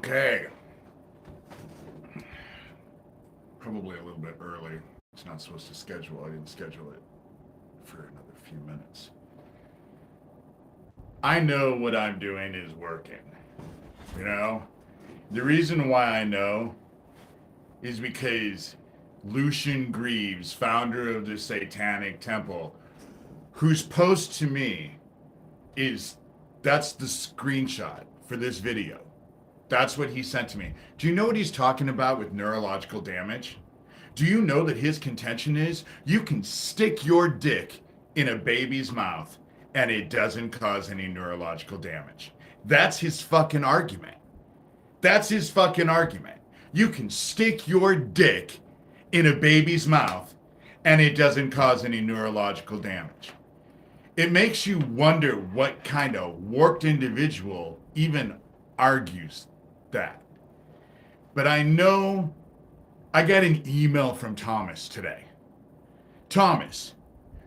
Okay. Probably a little bit early. It's not supposed to schedule. I didn't schedule it for another few minutes. I know what I'm doing is working. You know? The reason why I know is because Lucian Greaves, founder of the Satanic Temple, whose post to me is that's the screenshot for this video. That's what he sent to me. Do you know what he's talking about with neurological damage? Do you know that his contention is you can stick your dick in a baby's mouth and it doesn't cause any neurological damage? That's his fucking argument. That's his fucking argument. You can stick your dick in a baby's mouth and it doesn't cause any neurological damage. It makes you wonder what kind of warped individual even argues that. But I know I got an email from Thomas today. Thomas,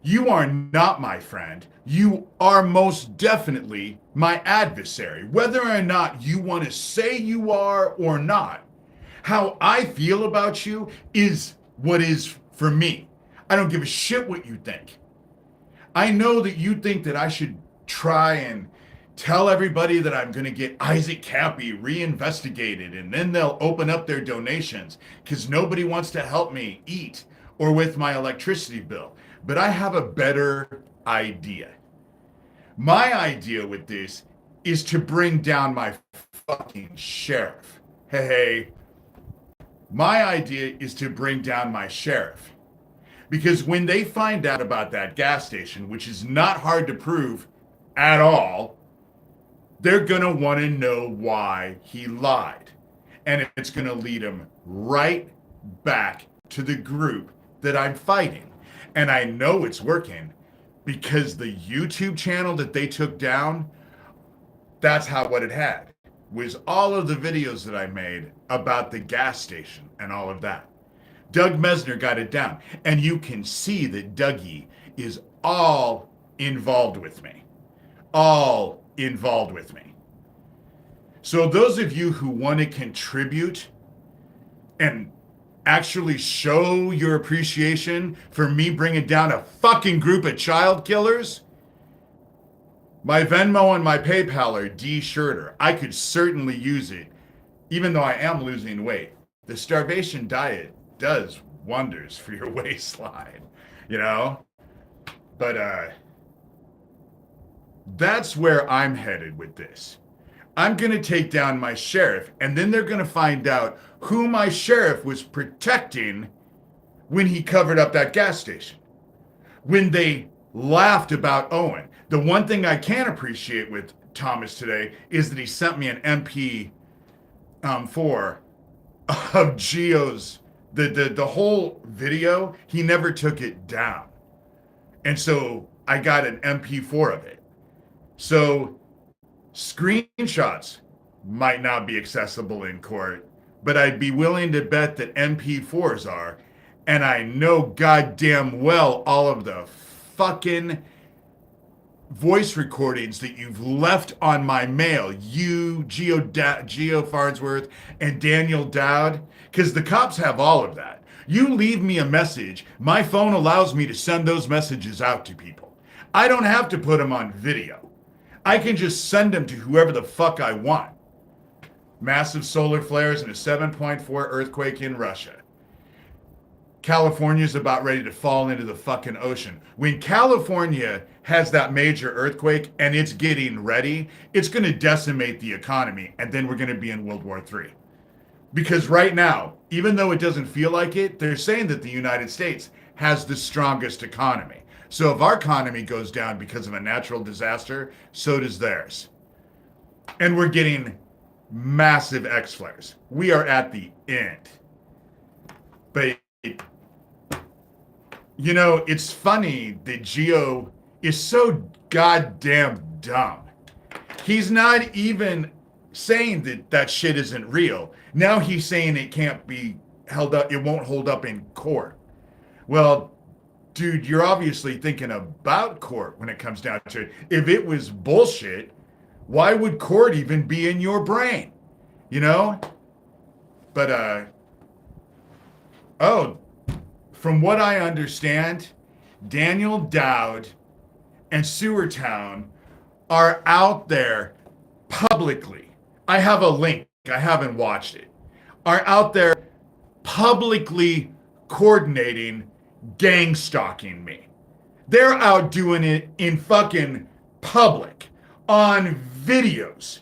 you are not my friend. You are most definitely my adversary. Whether or not you want to say you are or not, how I feel about you is what is for me. I don't give a shit what you think. I know that you think that I should try and tell everybody that I'm going to get Isaac Cappy reinvestigated and then they'll open up their donations because nobody wants to help me eat or with my electricity bill. But I have a better idea. My idea with this is to bring down my fucking sheriff. Hey, my idea is to bring down my sheriff. Because when they find out about that gas station, which is not hard to prove at all, they're going to want to know why he lied. And it's going to lead him right back to the group that I'm fighting. And I know it's working because the YouTube channel that they took down, that's what it had, was all of the videos that I made about the gas station and all of that. Doug Mesner got it down. And you can see that Dougie is all involved with me. All involved with me. So those of you who want to contribute and actually show your appreciation for me bringing down a fucking group of child killers, my Venmo and my PayPal are D Shurter. I could certainly use it, even though I am losing weight. The starvation diet does wonders for your waistline, you know? But that's where I'm headed with this. I'm going to take down my sheriff, and then they're going to find out who my sheriff was protecting when he covered up that gas station. When they laughed about Owen. The one thing I can appreciate with Thomas today is that he sent me an MP4 of Gio's, the whole video. He never took it down. And so I got an MP4 of it. So screenshots might not be accessible in court, but I'd be willing to bet that MP4s are. And I know goddamn well all of the fucking voice recordings that you've left on my mail, you, Gio Farnsworth, and Daniel Dowd, because the cops have all of that. You leave me a message, my phone allows me to send those messages out to people. I don't have to put them on video. I can just send them to whoever the fuck I want. Massive solar flares and a 7.4 earthquake in Russia. California's about ready to fall into the fucking ocean. When California has that major earthquake and it's getting ready, it's going to decimate the economy, and then we're going to be in World War III. Because right now, even though it doesn't feel like it, they're saying that the United States has the strongest economy. So if our economy goes down because of a natural disaster, so does theirs. And we're getting massive X flares. We are at the end. But you know, it's funny that Gio is so goddamn dumb. He's not even saying that that shit isn't real. Now he's saying it can't be held up, it won't hold up in court. Well, dude, you're obviously thinking about court when it comes down to it. If it was bullshit, why would court even be in your brain? you know? But, oh, from what I understand, Daniel Dowd and Sewertown are out there publicly. I have a link, I haven't watched it. Are out there publicly coordinating gang stalking me. They're out doing it in fucking public on videos.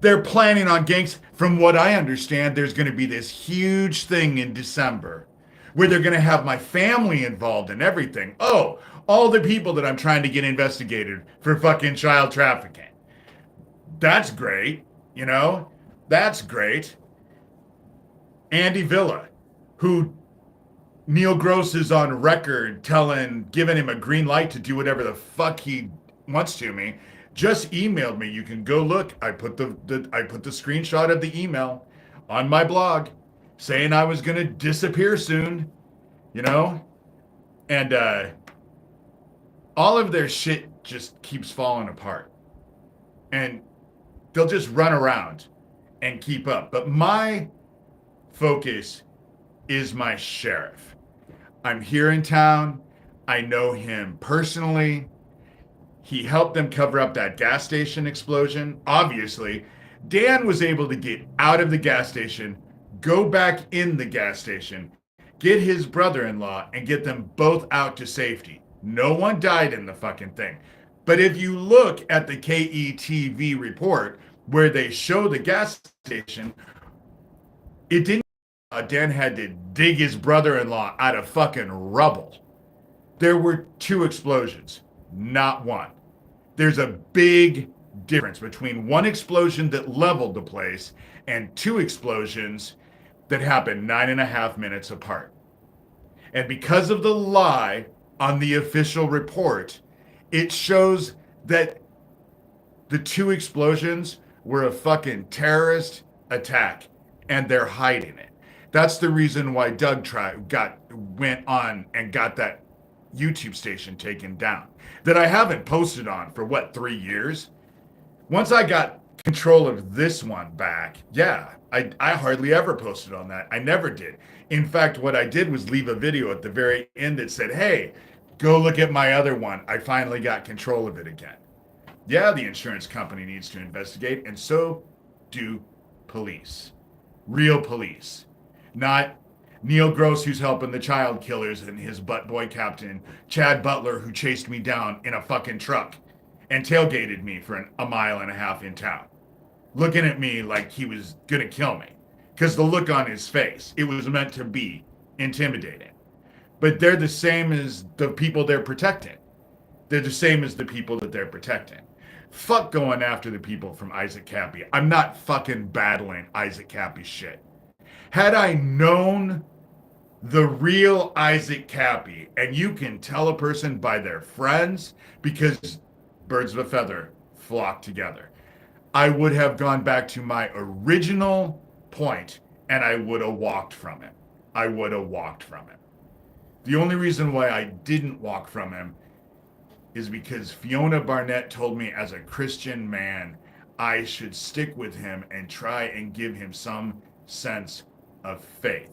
They're planning on gangs. From what I understand, there's going to be this huge thing in December where they're going to have my family involved in everything. Oh, all the people that I'm trying to get investigated for fucking child trafficking. That's great, you know? That's great. Andy Villa, who Neil Gross is on record giving him a green light to do whatever the fuck he wants to me, just emailed me. You can go look. I put the screenshot of the email on my blog saying I was gonna disappear soon, you know? And all of their shit just keeps falling apart. And they'll just run around and keep up. But my focus is my sheriff. I'm here in town. I know him personally. He helped them cover up that gas station explosion. Obviously, Dan was able to get out of the gas station, go back in the gas station, get his brother-in-law, and get them both out to safety. No one died in the fucking thing. But if you look at the KETV report where they show the gas station, it didn't. Dan had to dig his brother-in-law out of fucking rubble. There were 2 explosions, not one. There's a big difference between one explosion that leveled the place and 2 explosions that happened 9.5 minutes apart. And because of the lie on the official report, it shows that the 2 explosions were a fucking terrorist attack and they're hiding it. That's the reason why Doug went on and got that YouTube station taken down that I haven't posted on for 3 years. Once I got control of this one back, yeah, I hardly ever posted on that. I never did. In fact, what I did was leave a video at the very end that said, hey, go look at my other one. I finally got control of it again. Yeah, the insurance company needs to investigate, and so do police. Real police. Not Neil Gross, who's helping the child killers, and his butt boy captain, Chad Butler, who chased me down in a fucking truck and tailgated me for a mile and a half in town, looking at me like he was gonna kill me. Because the look on his face, it was meant to be intimidating. But they're the same as the people they're protecting. They're the same as the people that they're protecting. Fuck going after the people from Isaac Cappy. I'm not fucking battling Isaac Cappy shit. Had I known the real Isaac Cappy, and you can tell a person by their friends because birds of a feather flock together, I would have gone back to my original point and I would have walked from it. I would have walked from it. The only reason why I didn't walk from him is because Fiona Barnett told me as a Christian man, I should stick with him and try and give him some sense of faith.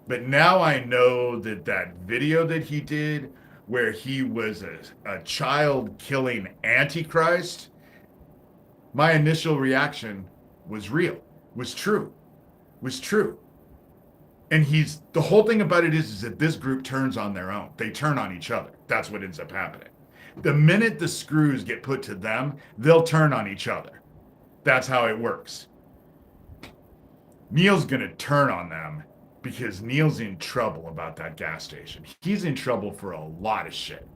But now I know that video that he did where he was a child killing antichrist, my initial reaction was real, was true. And the whole thing about it is that this group turns on their own. They turn on each other. That's what ends up happening. The minute the screws get put to them, they'll turn on each other. That's how it works. Neil's gonna turn on them because Neil's in trouble about that gas station. He's in trouble for a lot of shit.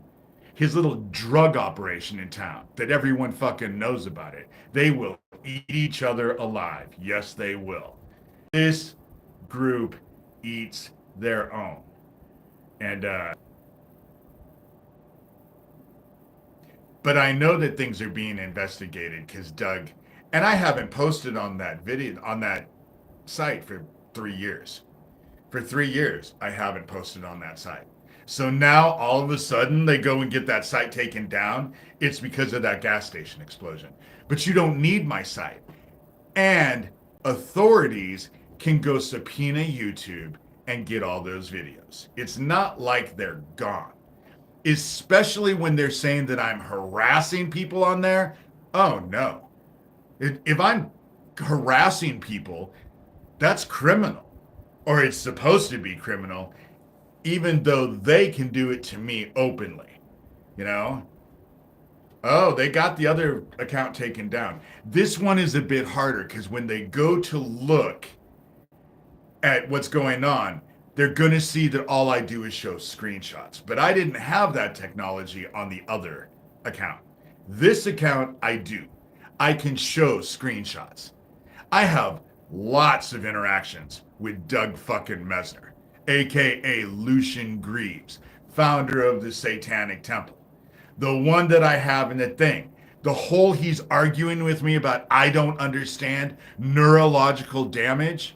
His little drug operation in town that everyone fucking knows about it. They will eat each other alive. Yes, they will. This group eats their own. And, but I know that things are being investigated because Doug, and I haven't posted on that video, on that site for 3 years. For 3 years, I haven't posted on that site. So now all of a sudden they go and get that site taken down. It's because of that gas station explosion. But you don't need my site. And authorities can go subpoena YouTube and get all those videos. It's not like they're gone, especially when they're saying that I'm harassing people on there. Oh no. If I'm harassing people, that's criminal, or it's supposed to be criminal, even though they can do it to me openly, you know? Oh, they got the other account taken down. This one is a bit harder because when they go to look at what's going on, they're going to see that all I do is show screenshots. But I didn't have that technology on the other account. This account, I do. I can show screenshots. I have lots of interactions with Doug fucking Mesner, aka Lucian Greaves, founder of the Satanic Temple. The one that I have in the thing. The whole he's arguing with me about I don't understand neurological damage.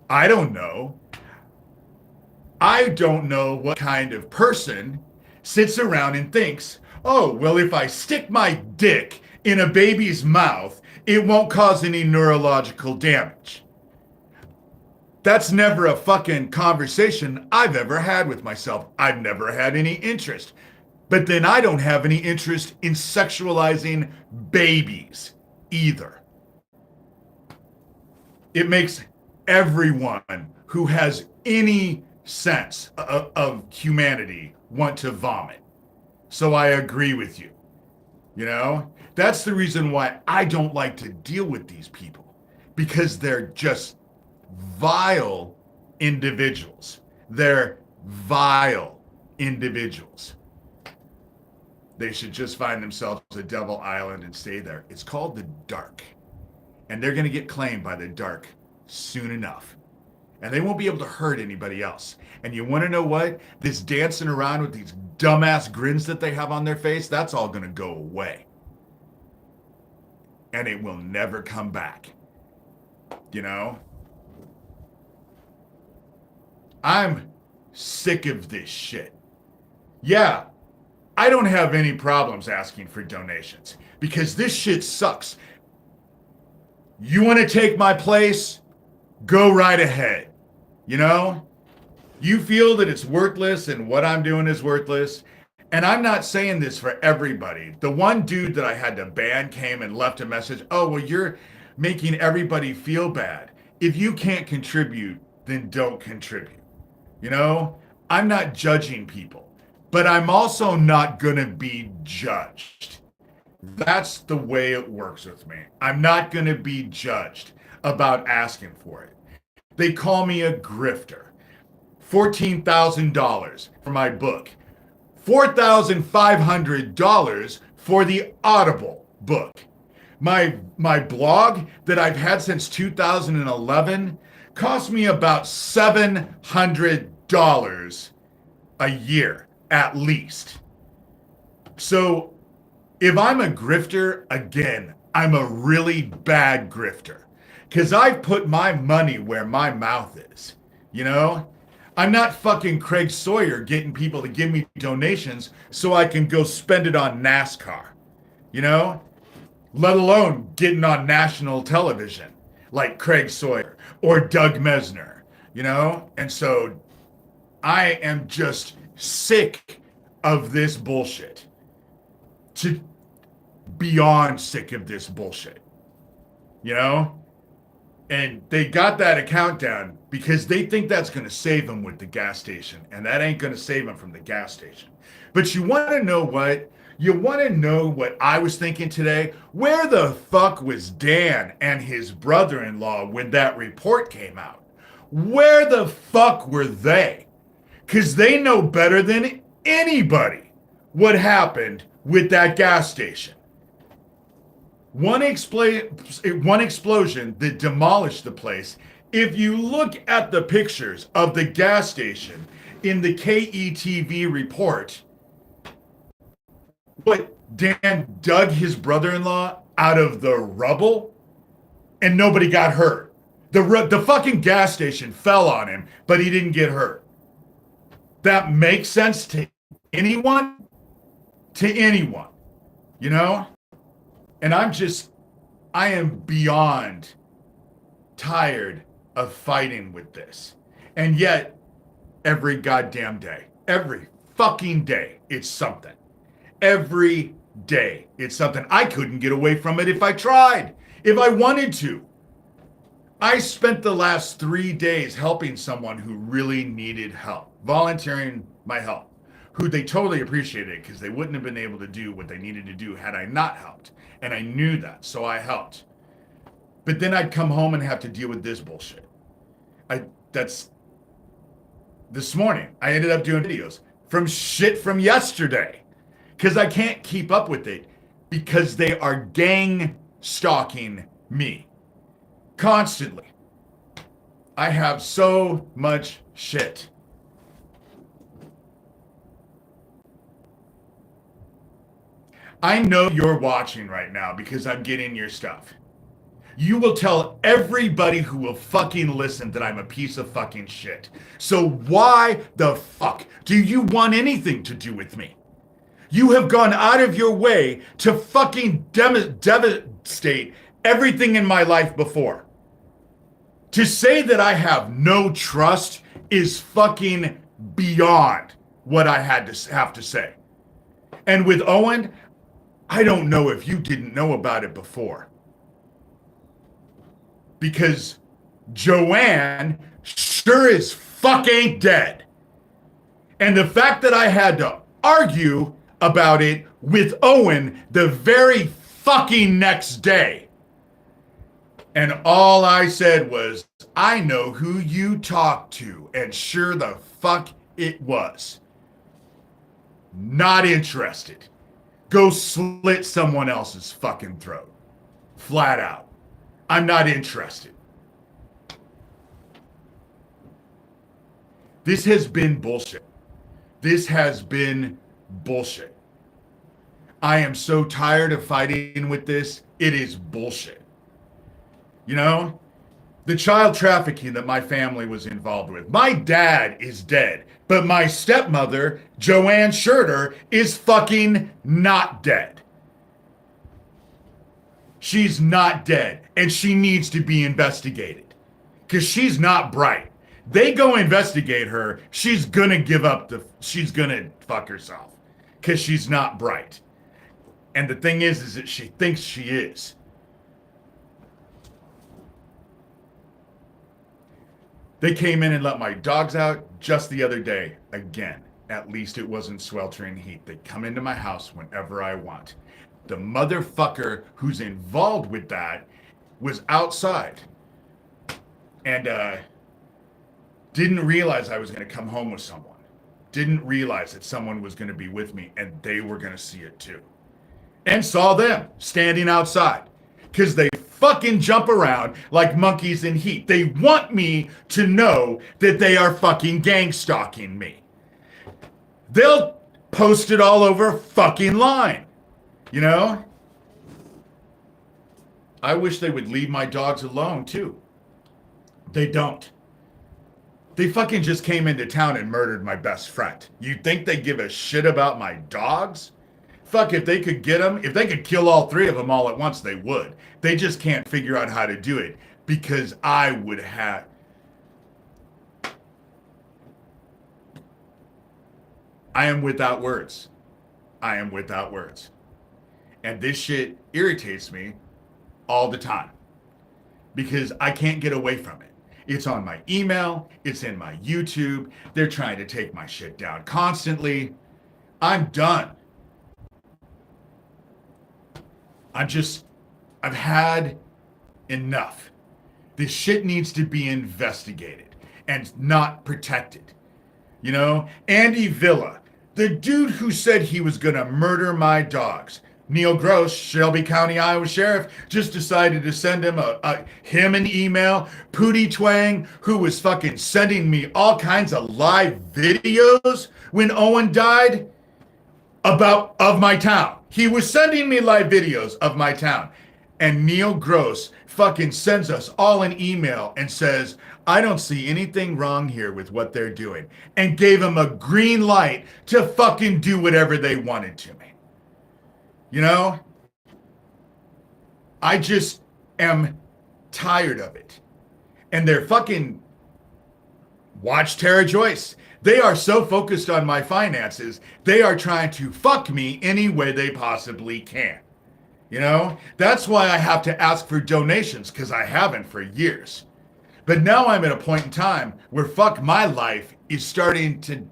I don't know. I don't know what kind of person sits around and thinks, oh, well, if I stick my dick in a baby's mouth, it won't cause any neurological damage. That's never a fucking conversation I've ever had with myself. I've never had any interest. But then I don't have any interest in sexualizing babies either. It makes everyone who has any sense of humanity want to vomit. So I agree with you. You know, that's the reason why I don't like to deal with these people, because they're just vile individuals. They're vile individuals. They should just find themselves a devil island and stay there. It's called the dark. And they're going to get claimed by the dark soon enough. And they won't be able to hurt anybody else. And you want to know what? This dancing around with these dumbass grins that they have on their face, that's all going to go away. And it will never come back. You know? I'm sick of this shit. Yeah, I don't have any problems asking for donations because this shit sucks. You want to take my place? Go right ahead. You know? You feel that it's worthless and what I'm doing is worthless. And I'm not saying this for everybody. The one dude that I had to ban came and left a message. Oh, well, you're making everybody feel bad. If you can't contribute, then don't contribute. You know? I'm not judging people. But I'm also not going to be judged. That's the way it works with me. I'm not going to be judged about asking for it. They call me a grifter. $14,000 for my book. $4,500 for the Audible book. My blog that I've had since 2011 cost me about $700 a year. At least. So if I'm a grifter, again, I'm a really bad grifter. Because I've put my money where my mouth is. You know? I'm not fucking Craig Sawyer getting people to give me donations so I can go spend it on NASCAR. You know? Let alone getting on national television like Craig Sawyer or Doug Mesner. You know? And so I am just sick of this bullshit. To beyond sick of this bullshit. You know? And they got that account down because they think that's going to save them with the gas station. And that ain't going to save them from the gas station. But you want to know what? You want to know what I was thinking today? Where the fuck was Dan and his brother-in-law when that report came out? Where the fuck were they? Because they know better than anybody what happened with that gas station. One explosion that demolished the place. If you look at the pictures of the gas station in the KETV report, what, Dan dug his brother-in-law out of the rubble and nobody got hurt. The fucking gas station fell on him, but he didn't get hurt. That makes sense to anyone? To anyone, you know? And I'm I am beyond tired of fighting with this. And yet, every goddamn day, every fucking day, it's something. Every day, it's something. I couldn't get away from it if I tried, if I wanted to. I spent the last 3 days helping someone who really needed help, volunteering my help, who they totally appreciated because they wouldn't have been able to do what they needed to do had I not helped. And I knew that, so I helped. But then I'd come home and have to deal with this bullshit. That's this morning. I ended up doing videos from shit from yesterday because I can't keep up with it because they are gang stalking me constantly. I have so much shit. I know you're watching right now because I'm getting your stuff. You will tell everybody who will fucking listen that I'm a piece of fucking shit. So why the fuck do you want anything to do with me? You have gone out of your way to fucking devastate everything in my life before. To say that I have no trust is fucking beyond what I have to say. And with Owen, I don't know if you didn't know about it before. Because Joanne sure as fuck ain't dead. And the fact that I had to argue about it with Owen the very fucking next day. And all I said was, I know who you talked to. And sure the fuck it was. Not interested. Go slit someone else's fucking throat. Flat out. I'm not interested. This has been bullshit. This has been bullshit. I am so tired of fighting with this. It is bullshit. You know, the child trafficking that my family was involved with. My dad is dead, but my stepmother, Joanne Shurter, is fucking not dead. She's not dead, and she needs to be investigated because she's not bright. They go investigate her, she's gonna she's gonna fuck herself because she's not bright. And the thing is that she thinks she is. They came in and let my dogs out just the other day. Again, at least it wasn't sweltering heat. They come into my house whenever I want. The motherfucker who's involved with that was outside and didn't realize I was going to come home with someone. Didn't realize that someone was going to be with me and they were going to see it too. And saw them standing outside because they fucking jump around like monkeys in heat. They want me to know that they are fucking gang stalking me. They'll post it all over fucking line. You know? I wish they would leave my dogs alone too. They don't. They fucking just came into town and murdered my best friend. You think they give a shit about my dogs? Fuck, if they could get them, if they could kill all 3 of them all at once, they would. They just can't figure out how to do it because I would have. I am without words. I am without words. And this shit irritates me all the time because I can't get away from it. It's on my email. It's in my YouTube. They're trying to take my shit down constantly. I'm done. I've had enough. This shit needs to be investigated and not protected. You know, Andy Villa, the dude who said he was going to murder my dogs. Neil Gross, Shelby County, Iowa Sheriff, just decided to send him him an email. Pootie Twang, who was fucking sending me all kinds of live videos when Owen died of my town. He was sending me live videos of my town. And Neil Gross fucking sends us all an email and says, I don't see anything wrong here with what they're doing. And gave him a green light to fucking do whatever they wanted to me. You know? am tired of it. And they're fucking watch Tara Joyce. They are so focused on my finances, they are trying to fuck me any way they possibly can. You know, that's why I have to ask for donations, because I haven't for years. But now I'm at a point in time where fuck my life is starting to.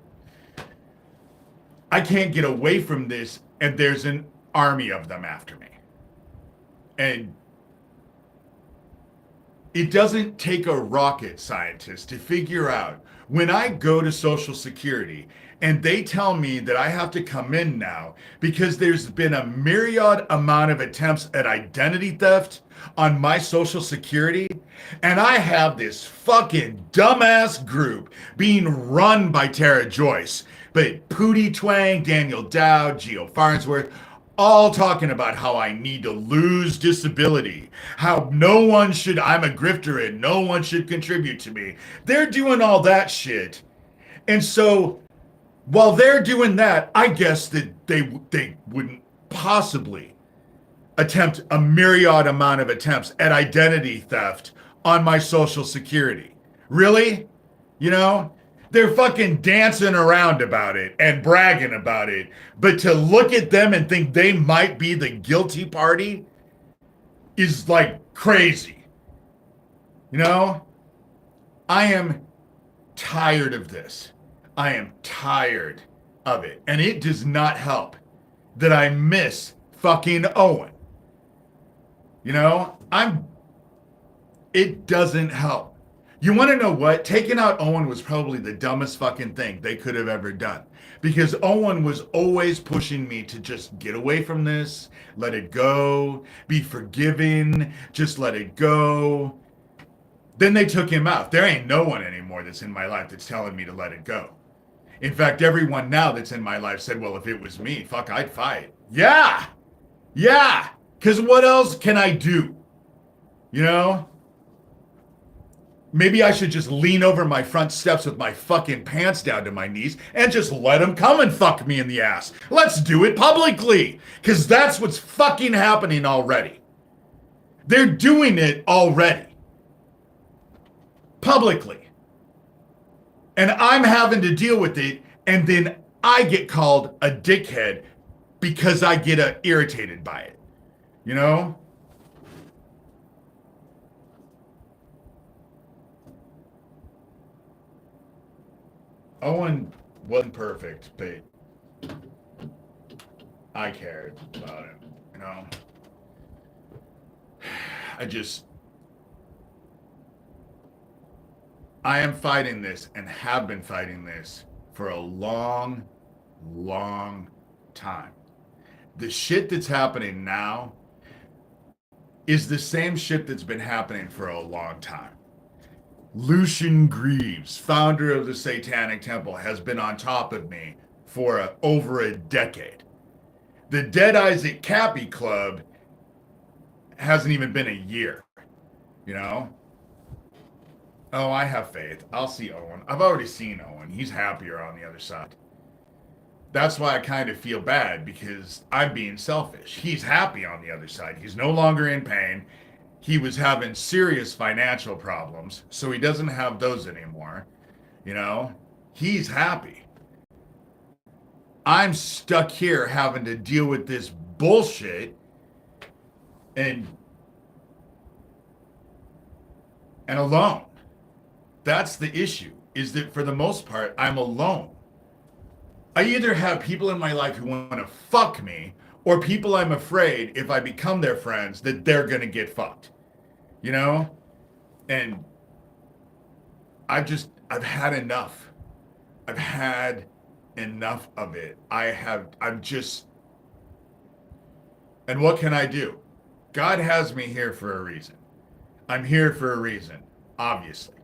I can't get away from this, and there's an army of them after me. And it doesn't take a rocket scientist to figure out when I go to Social Security and they tell me that I have to come in now because there's been a myriad amount of attempts at identity theft on my Social Security, and I have this fucking dumbass group being run by Tara Joyce, but Pootie Twang, Daniel Dowd, Geo Farnsworth, all talking about how I need to lose disability, how no one should, I'm a grifter and no one should contribute to me. They're doing all that shit. And so while they're doing that, I guess that they wouldn't possibly attempt a myriad amount of attempts at identity theft on my Social Security. Really? You know? They're fucking dancing around about it and bragging about it. But to look at them and think they might be the guilty party is like crazy. You know? I am tired of this. I am tired of it. And it does not help that I miss fucking Owen. You know? It doesn't help. You want to know what? Taking out Owen was probably the dumbest fucking thing they could have ever done. Because Owen was always pushing me to just get away from this, let it go, be forgiving, just let it go. Then they took him out. There ain't no one anymore that's in my life that's telling me to let it go. In fact, everyone now that's in my life said, well, if it was me, fuck, I'd fight. Yeah. Yeah. Because what else can I do? You know? Maybe I should just lean over my front steps with my fucking pants down to my knees and just let them come and fuck me in the ass. Let's do it publicly, because that's what's fucking happening already. They're doing it already. Publicly. And I'm having to deal with it, and then I get called a dickhead because I get irritated by it. You know? Owen wasn't perfect, but I cared about him, you know? I am fighting this and have been fighting this for a long, long time. The shit that's happening now is the same shit that's been happening for a long time. Lucian Greaves, founder of the Satanic Temple, has been on top of me for over a decade. The Dead Isaac Cappy Club hasn't even been a year, you know? Oh, I have faith. I'll see Owen. I've already seen Owen. He's happier on the other side. That's why I kind of feel bad, because I'm being selfish. He's happy on the other side. He's no longer in pain. He was having serious financial problems, so he doesn't have those anymore. You know, he's happy. I'm stuck here having to deal with this bullshit and alone. That's the issue, is that for the most part, I'm alone. I either have people in my life who want to fuck me, or people I'm afraid if I become their friends that they're going to get fucked. You know? And I've had enough. I've had enough of it. And what can I do? God has me here for a reason. I'm here for a reason, obviously.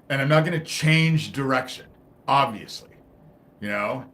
And I'm not going to change direction, obviously. You know?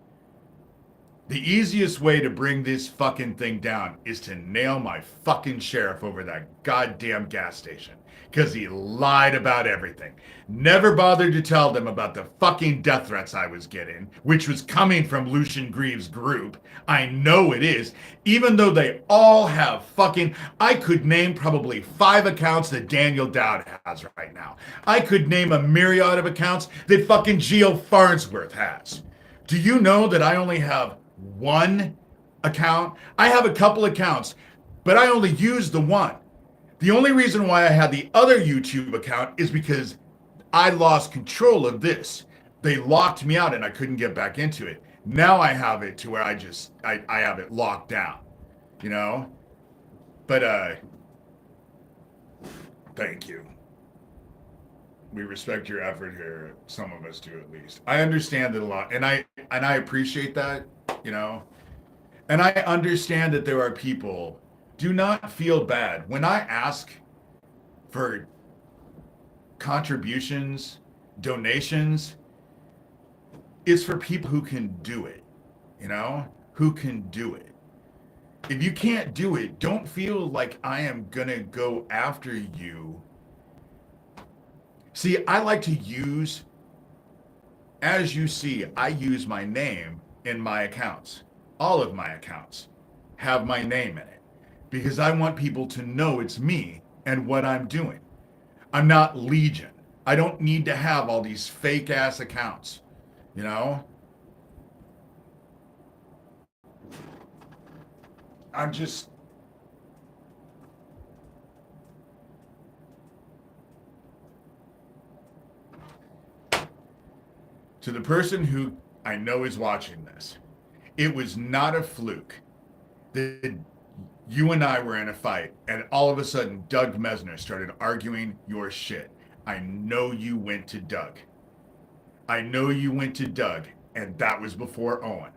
The easiest way to bring this fucking thing down is to nail my fucking sheriff over that goddamn gas station. Because he lied about everything. Never bothered to tell them about the fucking death threats I was getting, which was coming from Lucian Greaves' group. I know it is. Even though they all have fucking... I could name probably 5 accounts that Daniel Dowd has right now. I could name a myriad of accounts that fucking Geo Farnsworth has. Do you know that I only have 1 account? I have a couple accounts, but I only use the one. The only reason why I had the other YouTube account is because I lost control of this. They locked me out and I couldn't get back into it. Now I have it to where I have it locked down, you know? But thank you. We respect your effort here. Some of us do, at least. I understand it a lot, and I appreciate that, you know? And I understand that there are people. Do not feel bad. When I ask for contributions, donations, it's for people who can do it, you know? Who can do it. If you can't do it, don't feel like I am gonna go after you. See, I like to use, as you see, I use my name in my accounts. All of my accounts have my name in it. Because I want people to know it's me and what I'm doing. I'm not Legion. I don't need to have all these fake ass accounts, you know? I'm just... To the person who I know is watching this, it was not a fluke that you and I were in a fight, and all of a sudden, Doug Mesner started arguing your shit. I know you went to Doug. I know you went to Doug, and that was before Owen.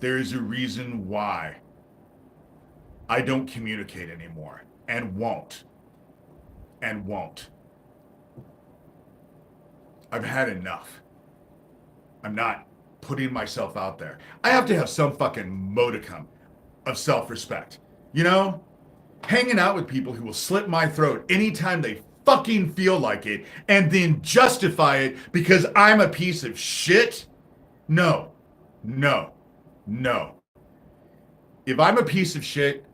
There's a reason why I don't communicate anymore, and won't. And won't. I've had enough. I'm not putting myself out there. I have to have some fucking modicum of self-respect, you know? Hanging out with people who will slit my throat anytime they fucking feel like it and then justify it because I'm a piece of shit? No, no, no. If I'm a piece of shit,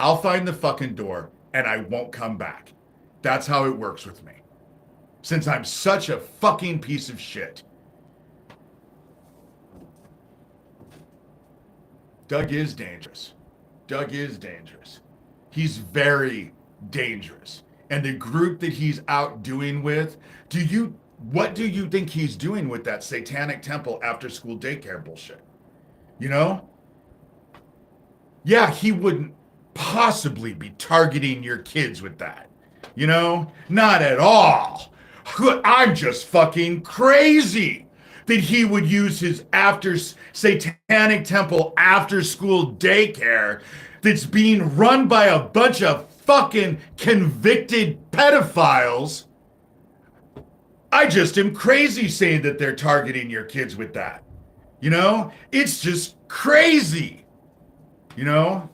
I'll find the fucking door and I won't come back. That's how it works with me. Since I'm such a fucking piece of shit. Doug is dangerous. Doug is dangerous. He's very dangerous. And the group that he's out doing with, what do you think he's doing with that satanic temple after school daycare bullshit? You know? Yeah, he wouldn't possibly be targeting your kids with that. You know? Not at all. I'm just fucking crazy that he would use his satanic temple after school daycare that's being run by a bunch of fucking convicted pedophiles. I just am crazy saying that they're targeting your kids with that. You know? It's just crazy. You know?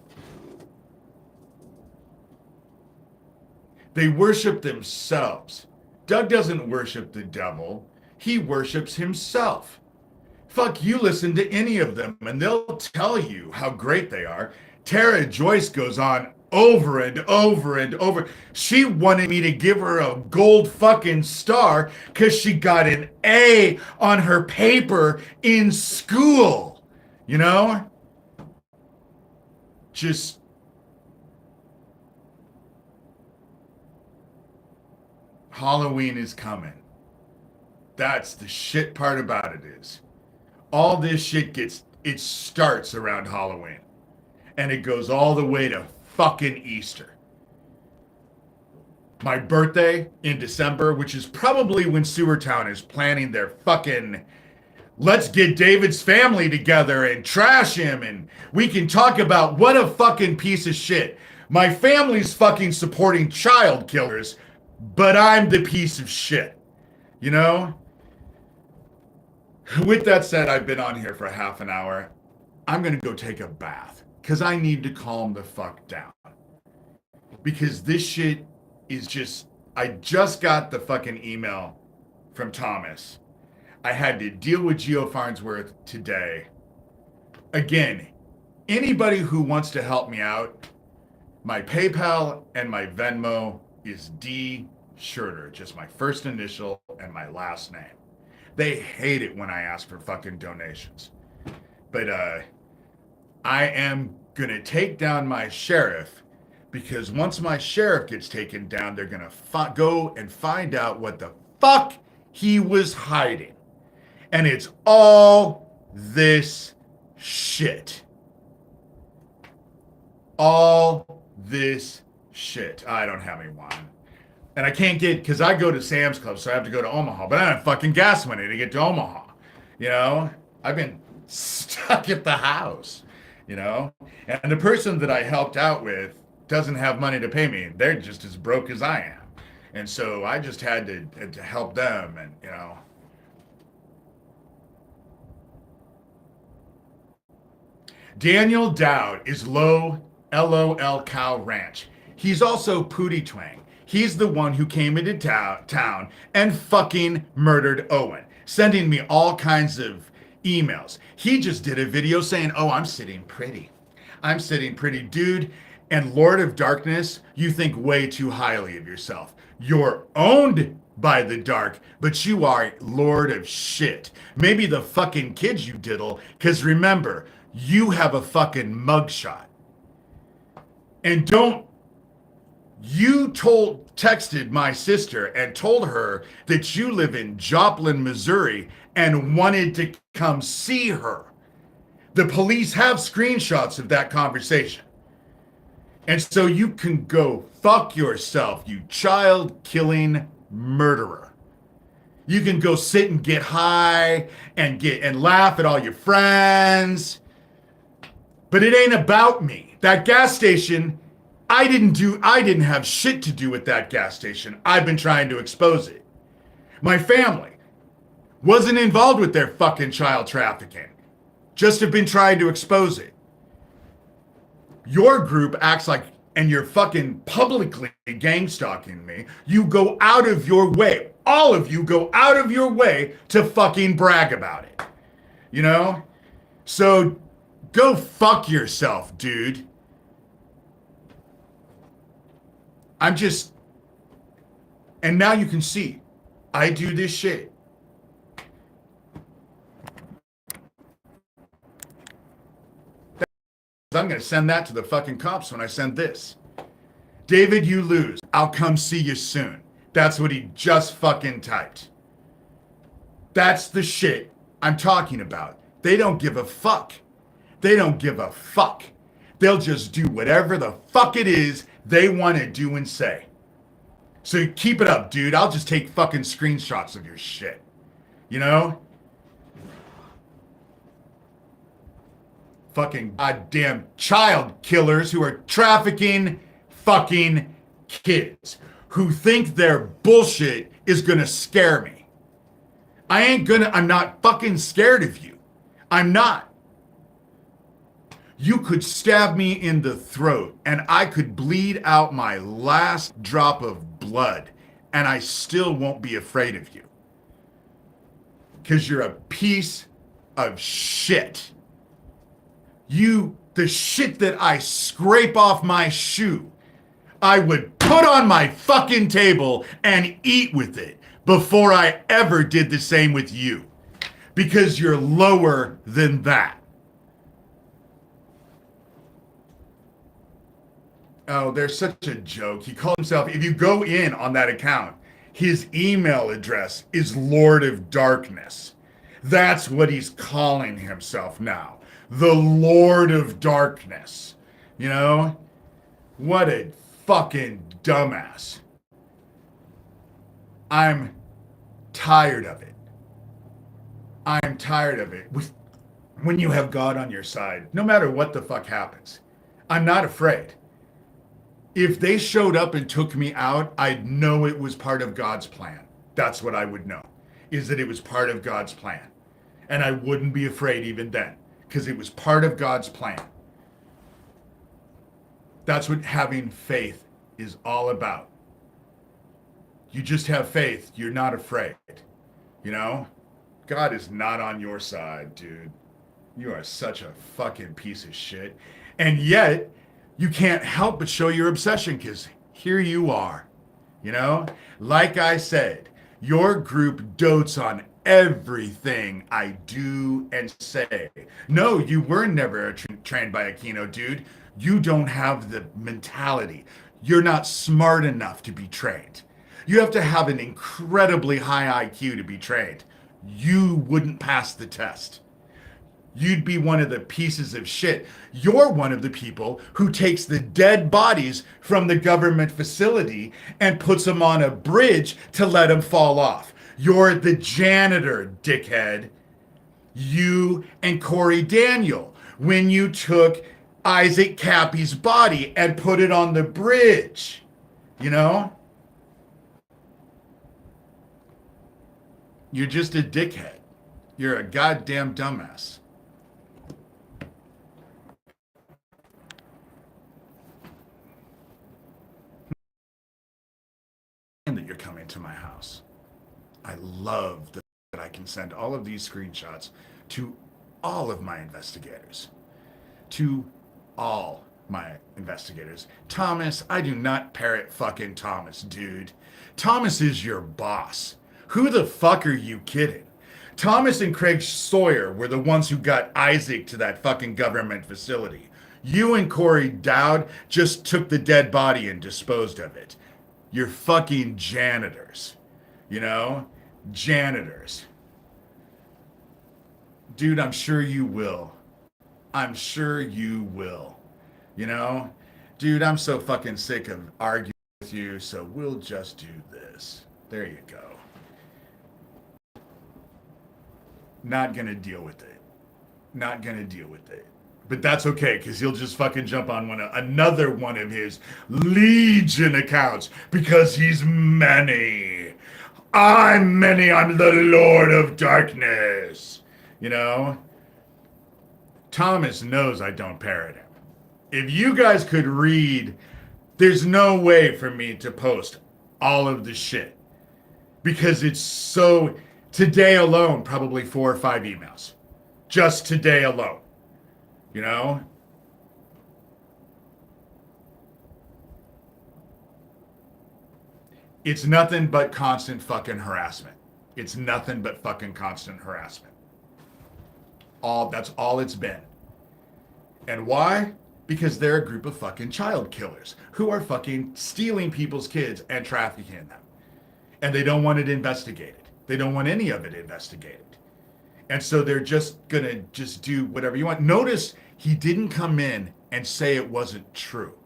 They worship themselves. Doug doesn't worship the devil. He worships himself. Fuck, you listen to any of them and they'll tell you how great they are. Tara Joyce goes on over and over and over. She wanted me to give her a gold fucking star because she got an A on her paper in school. You know? Just... Halloween is coming. That's the shit part about it is. All this shit it starts around Halloween. And it goes all the way to fucking Easter. My birthday in December, which is probably when Sewertown is planning their fucking, let's get David's family together and trash him and we can talk about what a fucking piece of shit. My family's fucking supporting child killers, but I'm the piece of shit. You know? With that said, I've been on here for half an hour. I'm going to go take a bath because I need to calm the fuck down. Because this shit is just, I just got the fucking email from Thomas. I had to deal with Geo Farnsworth today. Again, anybody who wants to help me out, my PayPal and my Venmo is D Shurter, just my first initial and my last name. They hate it when I ask for fucking donations. But I am gonna take down my sheriff because once my sheriff gets taken down, they're gonna go and find out what the fuck he was hiding. And it's all this shit. All this shit. I don't have any wine. And I can't get, because I go to Sam's Club, so I have to go to Omaha. But I don't have fucking gas money to get to Omaha. You know? I've been stuck at the house. You know? And the person that I helped out with doesn't have money to pay me. They're just as broke as I am. And so I just had to help them. And, you know. Daniel Dowd is LOL Cow Ranch. He's also Pootie Twang. He's the one who came into town and fucking murdered Owen, sending me all kinds of emails. He just did a video saying, oh, I'm sitting pretty. I'm sitting pretty. Dude, and Lord of Darkness, you think way too highly of yourself. You're owned by the dark, but you are Lord of shit. Maybe the fucking kids you diddle, because remember, you have a fucking mugshot. And you texted my sister and told her that you live in Joplin, Missouri and wanted to come see her. The police have screenshots of that conversation. And so you can go fuck yourself, you child-killing murderer. You can go sit and get high and laugh at all your friends. But it ain't about me. That gas station, I didn't have shit to do with that gas station. I've been trying to expose it. My family wasn't involved with their fucking child trafficking. Just have been trying to expose it. Your group acts like, and you're fucking publicly gangstalking me. You go out of your way. All of you go out of your way to fucking brag about it. You know? So go fuck yourself, dude. And now you can see, I do this shit. I'm going to send that to the fucking cops when I send this. David, you lose. I'll come see you soon. That's what he just fucking typed. That's the shit I'm talking about. They don't give a fuck. They don't give a fuck. They'll just do whatever the fuck it is they want to do and say. So keep it up, dude. I'll just take fucking screenshots of your shit. You know? Fucking goddamn child killers who are trafficking fucking kids. Who think their bullshit is gonna scare me. I'm not fucking scared of you. I'm not. You could stab me in the throat and I could bleed out my last drop of blood and I still won't be afraid of you. Because you're a piece of shit. The shit that I scrape off my shoe, I would put on my fucking table and eat with it before I ever did the same with you. Because you're lower than that. Oh, there's such a joke. He called himself, if you go in on that account, his email address is Lord of Darkness. That's what he's calling himself now. The Lord of Darkness. You know? What a fucking dumbass. I'm tired of it. I'm tired of it. When you have God on your side, no matter what the fuck happens, I'm not afraid. If they showed up and took me out, I'd know it was part of God's plan. That's what I would know, is that it was part of God's plan. And I wouldn't be afraid even then, because it was part of God's plan. That's what having faith is all about. You just have faith. You're not afraid. You know? God is not on your side, dude. You are such a fucking piece of shit. And yet, you can't help but show your obsession because here you are. You know? Like I said, your group dotes on everything I do and say. No, you were never trained by Aquino, dude. You don't have the mentality. You're not smart enough to be trained. You have to have an incredibly high IQ to be trained. You wouldn't pass the test. You'd be one of the pieces of shit. You're one of the people who takes the dead bodies from the government facility and puts them on a bridge to let them fall off. You're the janitor, dickhead. You and Corey Daniel, when you took Isaac Cappy's body and put it on the bridge, you know? You're just a dickhead. You're a goddamn dumbass. That you're coming to my house. I love that I can send all of these screenshots to all of my investigators. To all my investigators. Thomas, I do not parrot fucking Thomas, dude. Thomas is your boss. Who the fuck are you kidding? Thomas and Craig Sawyer were the ones who got Isaac to that fucking government facility. You and Corey Dowd just took the dead body and disposed of it. You're fucking janitors. You know? Janitors. Dude, I'm sure you will. I'm sure you will. You know? Dude, I'm so fucking sick of arguing with you, so we'll just do this. There you go. Not gonna deal with it. Not gonna deal with it. But that's okay, because he'll just fucking jump on another one of his Legion accounts, because he's many. I'm many. I'm the Lord of Darkness. You know? Thomas knows I don't parrot him. If you guys could read, there's no way for me to post all of the shit. Because it's so... Today alone, probably 4 or 5 emails. Just today alone. You know? It's nothing but constant fucking harassment. It's nothing but fucking constant harassment. That's all it's been. And why? Because they're a group of fucking child killers who are fucking stealing people's kids and trafficking them. And they don't want it investigated. They don't want any of it investigated. And so they're just gonna just do whatever you want. Notice he didn't come in and say it wasn't true.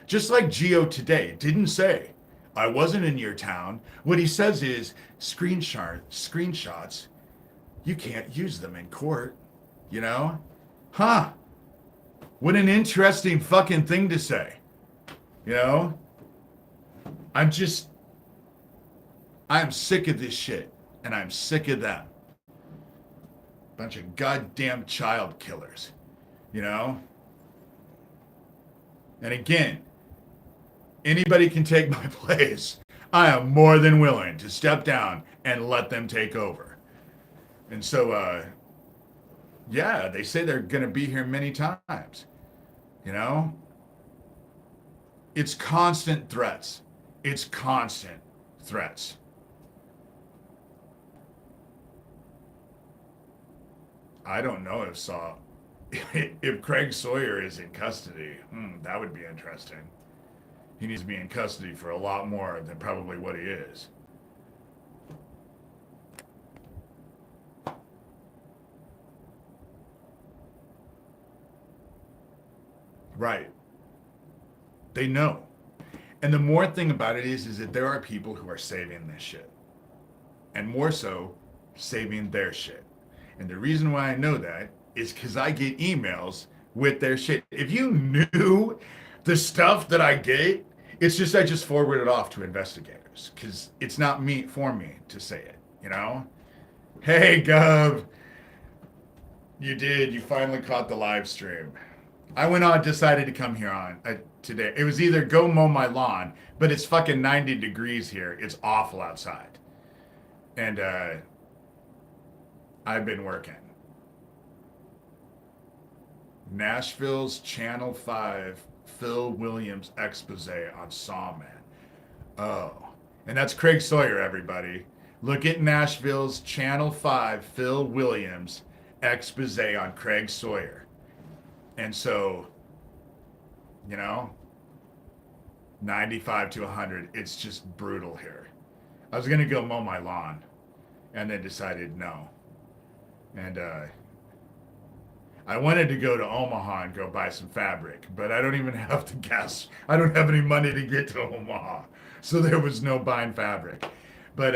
Just like Geo today didn't say, I wasn't in your town. What he says is screenshots, you can't use them in court, you know? Huh. What an interesting fucking thing to say. You know? I'm sick of this shit. And I'm sick of them. Bunch of goddamn child killers. You know? And again, anybody can take my place. I am more than willing to step down and let them take over. And so, yeah, they say they're going to be here many times. You know? It's constant threats. It's constant threats. I don't know if Craig Sawyer is in custody. That would be interesting. He needs to be in custody for a lot more than probably what he is. Right. They know. And the more thing about it is that there are people who are saving this shit. And more so, saving their shit. And the reason why I know that is because I get emails with their shit. If you knew the stuff that I get, it's just I just forward it off to investigators because it's not for me to say it, you know? Hey, Gov, You did. You finally caught the live stream. I went on, decided to come here on today. It was either go mow my lawn, but it's fucking 90 degrees here. It's awful outside. And I've been working. Nashville's Channel 5 Phil Williams expose on Sawman. Oh. And that's Craig Sawyer, everybody. Look at Nashville's Channel 5 Phil Williams expose on Craig Sawyer. And so, 95 to 100, it's just brutal here. I was going to go mow my lawn and then decided no. And I wanted to go to Omaha and go buy some fabric, but I don't even have the gas. I don't have any money to get to Omaha. So there was no buying fabric. But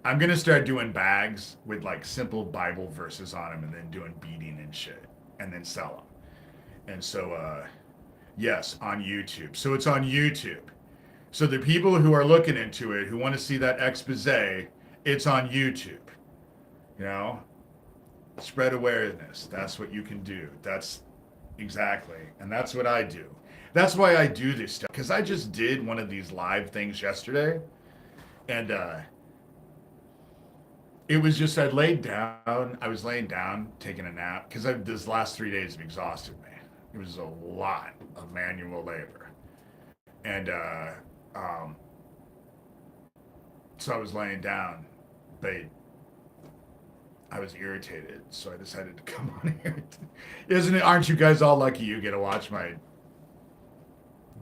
I'm going to start doing bags with like simple Bible verses on them and then doing beading and shit and then sell them. And so, yes, on YouTube. So it's on YouTube. So the people who are looking into it, who want to see that expose, it's on YouTube. Spread awareness. That's what you can do. That's exactly. And that's what I do. That's why I do this stuff. Because I just did one of these live things yesterday. And it was just, I was laying down, taking a nap. Because this last 3 days have exhausted me. It was a lot of manual labor. And so I was laying down, but I was irritated, so I decided to come on here. Isn't it? Aren't you guys all lucky you get to watch my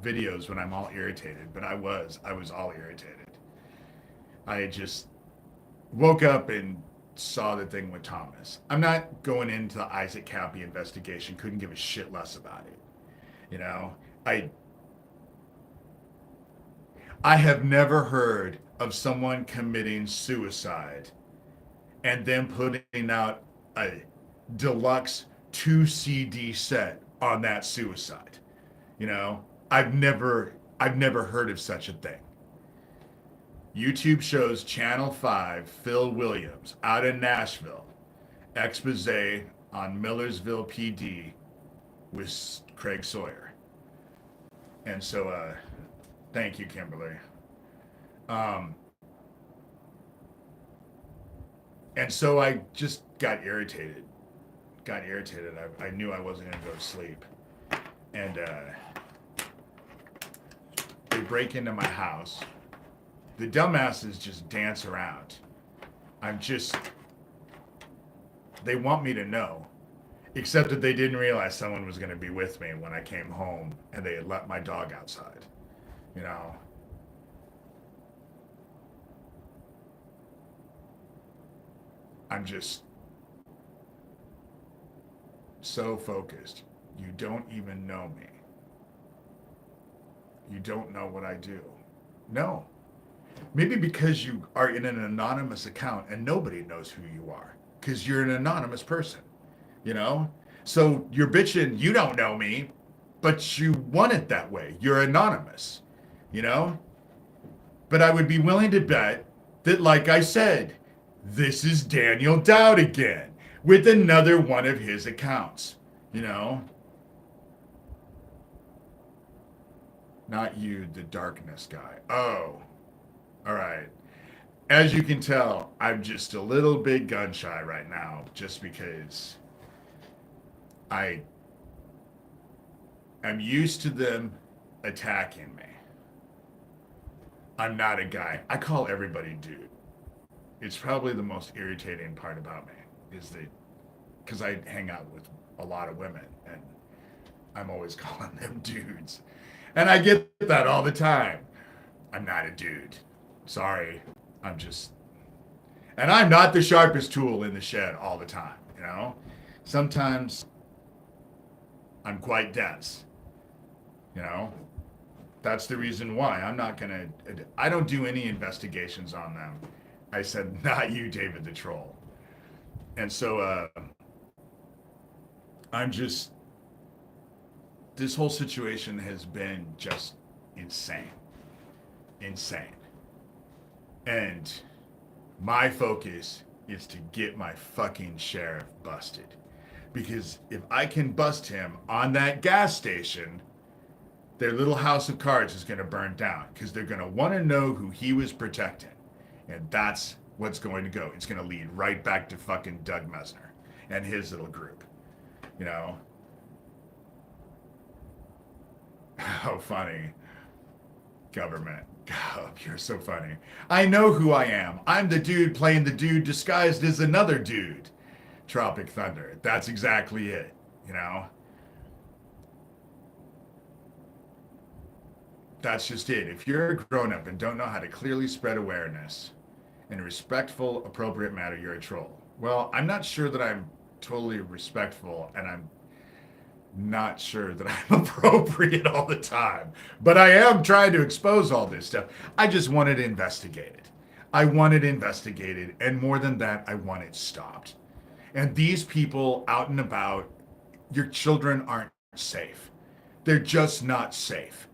videos when I'm all irritated? But I was all irritated. I just woke up and saw the thing with Thomas. I'm not going into the Isaac Cappy investigation. Couldn't give a shit less about it. I have never heard of someone committing suicide and then putting out a deluxe 2 CD set on that suicide. I've never heard of such a thing. YouTube shows Channel 5 Phil Williams out in Nashville expose on Millersville PD with Craig Sawyer. And so thank you, Kimberly. And so I just got irritated. I knew I wasn't going to go to sleep. And they break into my house. The dumbasses just dance around. They want me to know. Except that they didn't realize someone was going to be with me when I came home and they had let my dog outside. I'm just so focused. You don't even know me. You don't know what I do. No. Maybe because you are in an anonymous account and nobody knows who you are. Because you're an anonymous person. So you're bitching, you don't know me, but you want it that way. You're anonymous. But I would be willing to bet that, like I said, this is Daniel Dowd again with another one of his accounts, Not you, the darkness guy. Oh, all right. As you can tell, I'm just a little bit gun shy right now just because I'm used to them attacking me. I'm not a guy. I call everybody dude. It's probably the most irritating part about me is that because I hang out with a lot of women and I'm always calling them dudes. And I get that all the time. I'm not a dude. Sorry. And I'm not the sharpest tool in the shed all the time, Sometimes I'm quite dense, That's the reason why I don't do any investigations on them. I said, not you, David the Troll. And so this whole situation has been just insane. And my focus is to get my fucking sheriff busted. Because if I can bust him on that gas station, their little house of cards is going to burn down because they're going to want to know who he was protecting. And that's what's going to go. It's going to lead right back to fucking Doug Mesner and his little group. You know? How funny. Government. God, you're so funny. I know who I am. I'm the dude playing the dude disguised as another dude. Tropic Thunder. That's exactly it, you know? That's just it. If you're a grown-up and don't know how to clearly spread awareness in a respectful, appropriate manner, you're a troll. Well, I'm not sure that I'm totally respectful, and I'm not sure that I'm appropriate all the time. But I am trying to expose all this stuff. I just want it investigated. I want it investigated, and more than that, I want it stopped. And these people out and about, your children aren't safe. They're just not safe.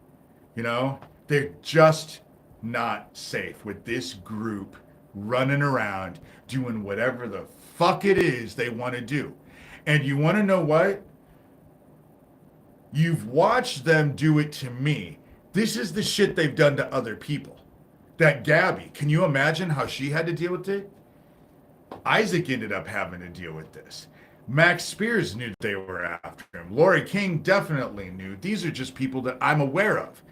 You know, they're just not safe with this group running around doing whatever the fuck it is they want to do. And you want to know what? You've watched them do it to me. This is the shit they've done to other people. That Gabby, can you imagine how she had to deal with it? Isaac ended up having to deal with this. Max Spears knew they were after him. Lori King definitely knew. These are just people that I'm aware of.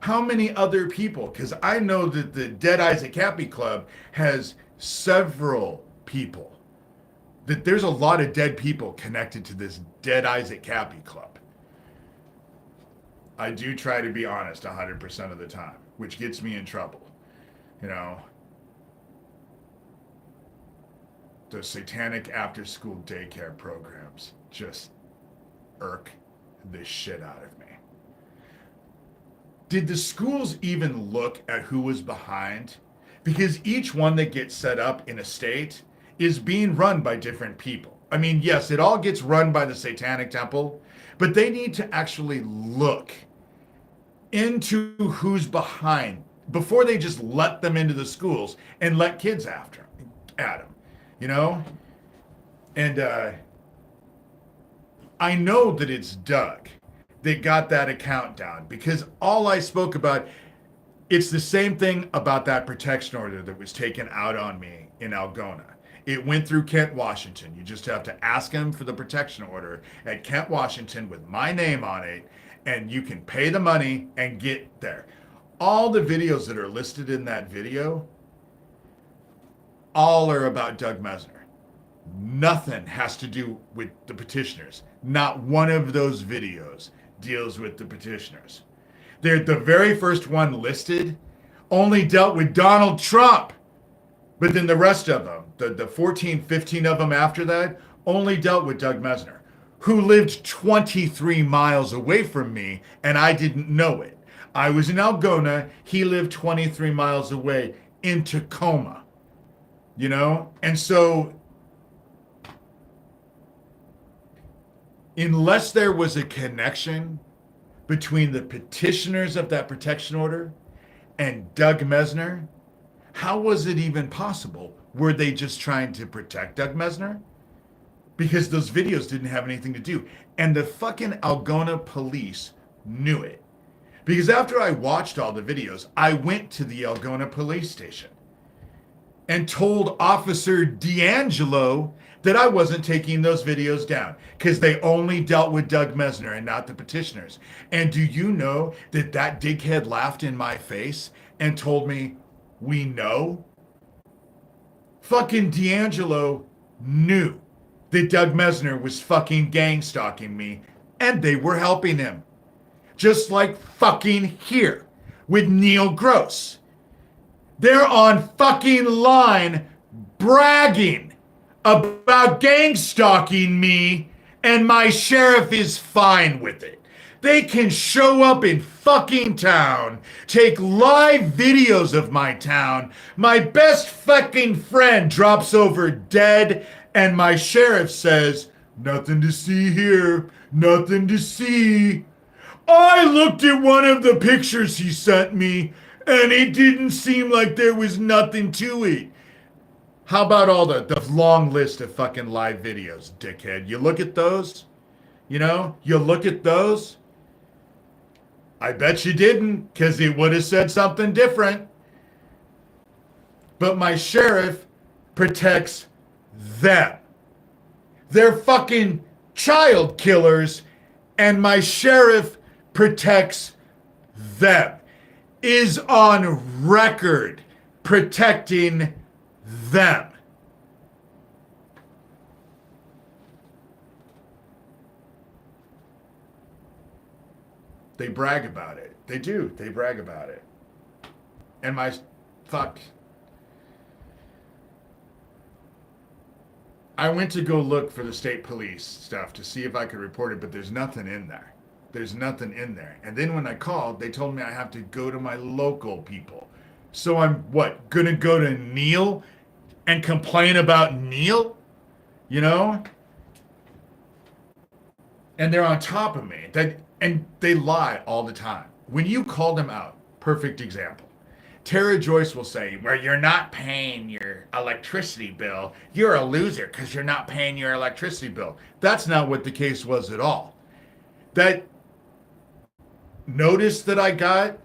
How many other people? Because I know that the Dead Isaac Happy Club has several people. That there's a lot of dead people connected to this Dead Isaac Happy Club. I do try to be honest 100% of the time, which gets me in trouble. You know, the satanic after-school daycare programs just irk the shit out of me. Did the schools even look at who was behind? Because each one that gets set up in a state is being run by different people. I mean, yes, it all gets run by the Satanic Temple, but they need to actually look into who's behind before they just let them into the schools and let kids at them, you know? And I know that it's Doug that got that account down because all I spoke about, it's the same thing about that protection order that was taken out on me in Algona. It went through Kent, Washington. You just have to ask him for the protection order at Kent, Washington with my name on it, and you can pay the money and get there. All the videos that are listed in that video, all are about Doug Mesner. Nothing has to do with the petitioners. Not one of those videos deals with the petitioners. The very first one listed only dealt with Donald Trump. But then the rest of them, the 14, 15 of them after that, only dealt with Doug Mesner, who lived 23 miles away from me, and I didn't know it. I was in Algona. He lived 23 miles away in Tacoma, you know? And so unless there was a connection between the petitioners of that protection order and Doug Mesner, how was it even possible? Were they just trying to protect Doug Mesner? Because those videos didn't have anything to do. And the fucking Algona police knew it. Because after I watched all the videos, I went to the Algona police station and told Officer D'Angelo that I wasn't taking those videos down because they only dealt with Doug Mesner and not the petitioners. And do you know that that dickhead laughed in my face and told me, we know? Fucking D'Angelo knew that Doug Mesner was fucking gang-stalking me, and they were helping him. Just like fucking here with Neil Gross. They're on fucking line bragging about gang-stalking me, and my sheriff is fine with it. They can show up in fucking town, take live videos of my town. My best fucking friend drops over dead, and my sheriff says, nothing to see here, nothing to see. I looked at one of the pictures he sent me, and it didn't seem like there was nothing to it. How about all the long list of fucking live videos, dickhead? You look at those, you look at those. I bet you didn't, because it would have said something different. But my sheriff protects them. They're fucking child killers, and my sheriff protects them. Is on record protecting them. They brag about it. They do. They brag about it. And my fuck. I went to go look for the state police stuff to see if I could report it, but there's nothing in there. There's nothing in there. And then when I called, they told me I have to go to my local people. So I'm what? Gonna go to Neil and complain about Neil? You know? And they're on top of me. And they lie all the time. When you call them out, perfect example. Tara Joyce will say, well, you're not paying your electricity bill. You're a loser because you're not paying your electricity bill. That's not what the case was at all. That notice that I got,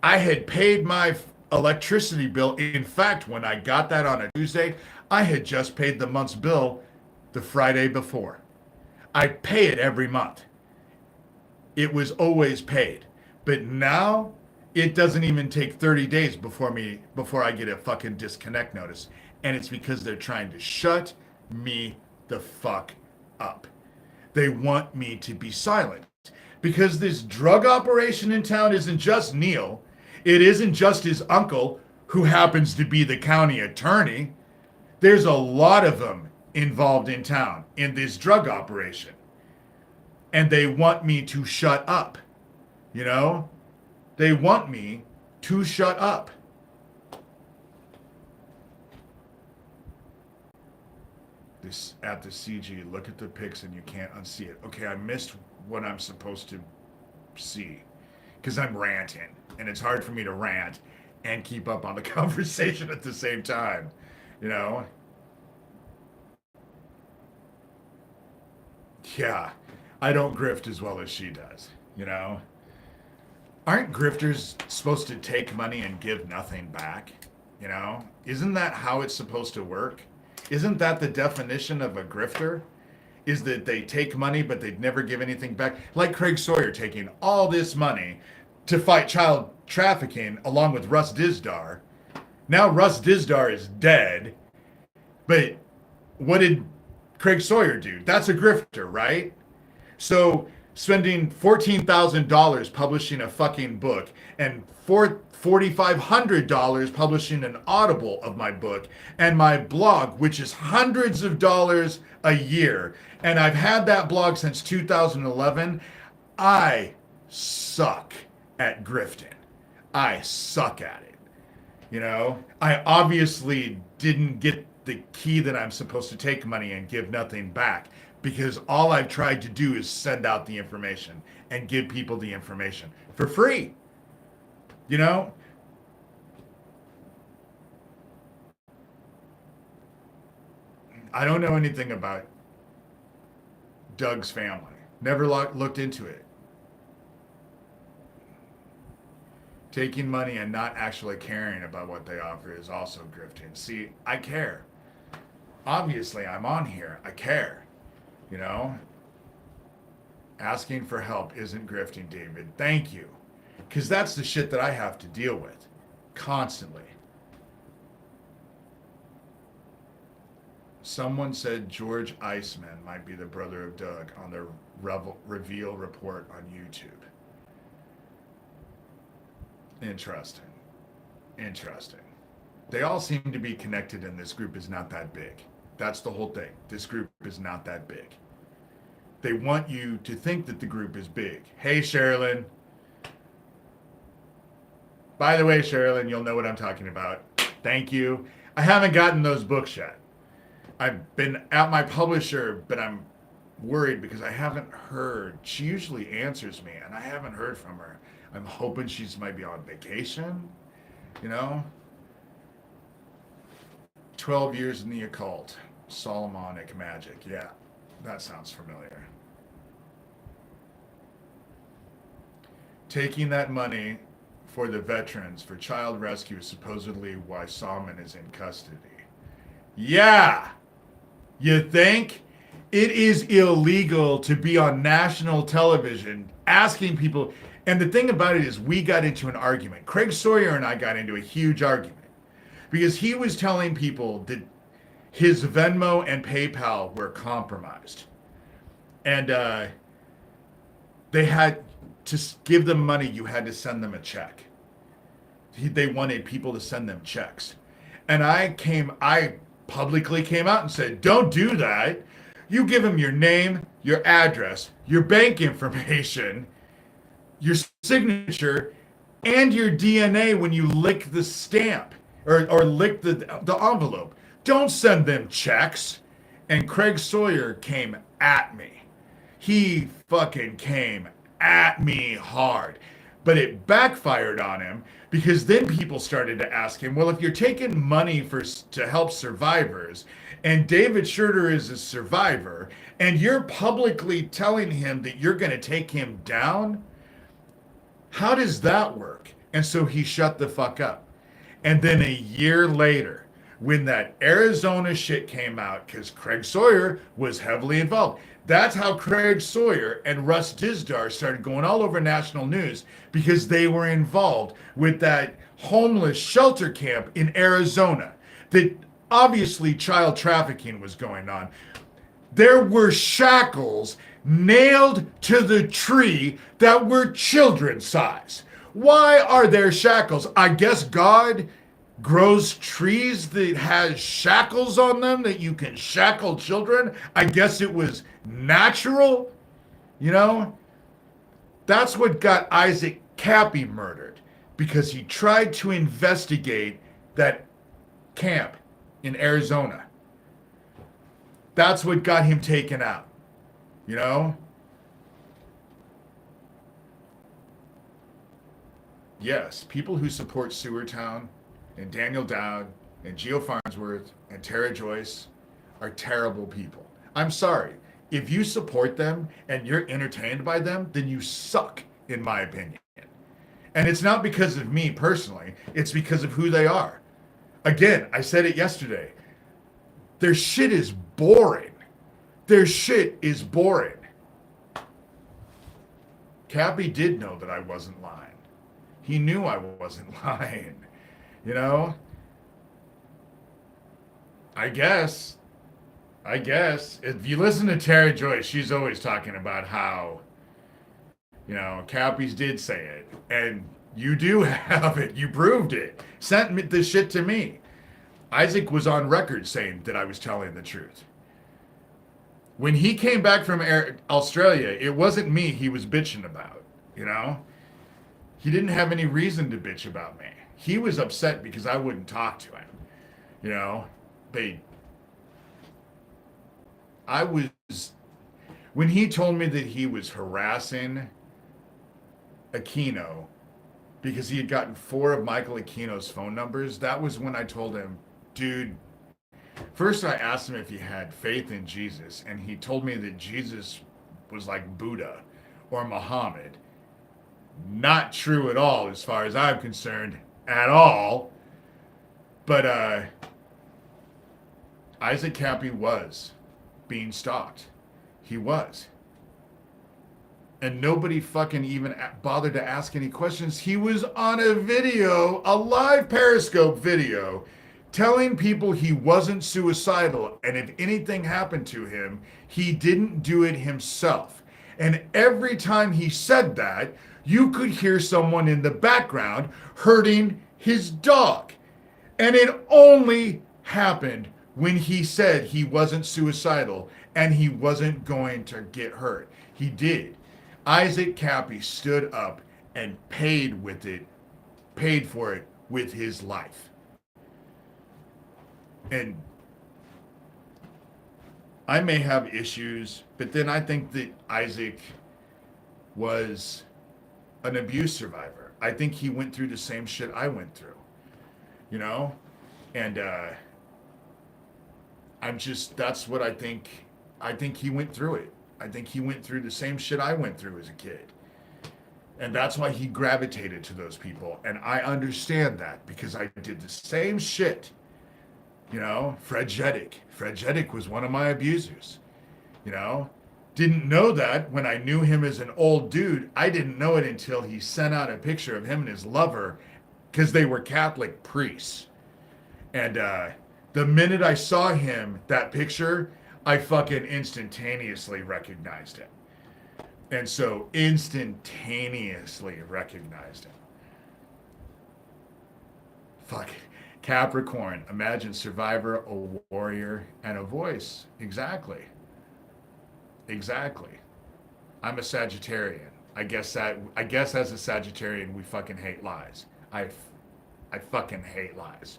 I had paid my electricity bill. In fact, when I got that on a Tuesday, I had just paid the month's bill the Friday before. I pay it every month. It was always paid. But now it doesn't even take 30 days before I get a fucking disconnect notice. And it's because they're trying to shut me the fuck up. They want me to be silent. Because this drug operation in town isn't just Neil. It isn't just his uncle, who happens to be the county attorney. There's a lot of them involved in town in this drug operation. And they want me to shut up. You know? They want me to shut up. This at the CG, look at the pics and you can't unsee it. Okay, I missed what I'm supposed to see because I'm ranting, and it's hard for me to rant and keep up on the conversation at the same time, you know? Yeah, I don't grift as well as she does, you know? Aren't grifters supposed to take money and give nothing back? You know? Isn't that how it's supposed to work? Isn't that the definition of a grifter? Is that they take money but they'd never give anything back? Like Craig Sawyer taking all this money to fight child trafficking along with Russ Dizdar. Now Russ Dizdar is dead, but what did Craig Sawyer do? That's a grifter, right? So spending $14,000 publishing a fucking book and $4,500 publishing an audible of my book and my blog, which is hundreds of dollars a year. And I've had that blog since 2011. I suck at grifting. I suck at it. You know, I obviously didn't get the key that I'm supposed to take money and give nothing back, because all I've tried to do is send out the information and give people the information for free. You know? I don't know anything about Doug's family. Never looked into it. Taking money and not actually caring about what they offer is also grifting. See, I care. Obviously, I'm on here. I care. You know? Asking for help isn't grifting, David. Thank you. Because that's the shit that I have to deal with constantly. Someone said George Iceman might be the brother of Doug on the reveal report on YouTube. Interesting. Interesting. They all seem to be connected, and this group is not that big. That's the whole thing. This group is not that big. They want you to think that the group is big. Hey, Sherilyn. By the way, Sherilyn, you'll know what I'm talking about. Thank you. I haven't gotten those books yet. I've been at my publisher, but I'm worried because I haven't heard. She usually answers me, and I haven't heard from her. I'm hoping she's might be on vacation, you know? 12 years in the occult. Solomonic magic. Yeah, that sounds familiar. Taking that money for the veterans for child rescue is supposedly why Salman is in custody. Yeah, you think? It is illegal to be on national television asking people. And the thing about it is, we got into an argument. Craig Sawyer and I got into a huge argument because he was telling people that his Venmo and PayPal were compromised. And they had to give them money, you had to send them a check. They wanted people to send them checks. And I publicly came out and said, don't do that. You give them your name, your address, your bank information, your signature, and your DNA when you lick the stamp or lick the envelope. Don't send them checks. And Craig Sawyer came at me. He fucking came at me hard. But it backfired on him because then people started to ask him, well, if you're taking money to help survivors and David Shurter is a survivor and you're publicly telling him that you're going to take him down, how does that work? And so he shut the fuck up. And then a year later, when that Arizona shit came out, because Craig Sawyer was heavily involved. That's how Craig Sawyer and Russ Dizdar started going all over national news because they were involved with that homeless shelter camp in Arizona that obviously child trafficking was going on. There were shackles nailed to the tree that were children size. Why are there shackles? I guess God grows trees that has shackles on them that you can shackle children. I guess it was natural, you know? That's what got Isaac Cappy murdered because he tried to investigate that camp in Arizona. That's what got him taken out, you know? Yes, people who support Sewertown and Daniel Dowd and Geo Farnsworth and Tara Joyce are terrible people. I'm sorry. If you support them and you're entertained by them, then you suck, in my opinion. And it's not because of me personally, it's because of who they are. Again, I said it yesterday. Their shit is boring. Their shit is boring. Cappy did know that I wasn't lying. He knew I wasn't lying. You know? I guess. If you listen to Tara Joyce, she's always talking about how, you know, Cappy's did say it. And you do have it. You proved it. Sent this shit to me. Isaac was on record saying that I was telling the truth. When he came back from Australia, it wasn't me he was bitching about, you know? He didn't have any reason to bitch about me. He was upset because I wouldn't talk to him. You know, when he told me that he was harassing Aquino because he had gotten 4 of Michael Aquino's phone numbers, that was when I told him, dude, first I asked him if he had faith in Jesus, and he told me that Jesus was like Buddha or Muhammad. Not true at all, as far as I'm concerned, at all. But Isaac Cappy was being stalked. He was. And nobody fucking even bothered to ask any questions. He was on a video, a live Periscope video, telling people he wasn't suicidal, and if anything happened to him, he didn't do it himself. And every time he said that, you could hear someone in the background hurting his dog. And it only happened when he said he wasn't suicidal and he wasn't going to get hurt. He did. Isaac Cappy stood up and paid for it with his life. And I may have issues, but then I think that Isaac was an abuse survivor. I think he went through the same shit I went through, you know? And That's what I think. I think he went through it. I think he went through the same shit I went through as a kid. And that's why he gravitated to those people. And I understand that because I did the same shit. You know, Fred Jeddick. Fred Jeddick was one of my abusers. You know, didn't know that when I knew him as an old dude. I didn't know it until he sent out a picture of him and his lover because they were Catholic priests. And the minute I saw him, that picture, I fucking instantaneously recognized him. And so instantaneously recognized him. Fuck. Capricorn, imagine survivor, a warrior, and a voice. Exactly. Exactly. I'm a Sagittarian. I guess as a Sagittarian we fucking hate lies. I fucking hate lies.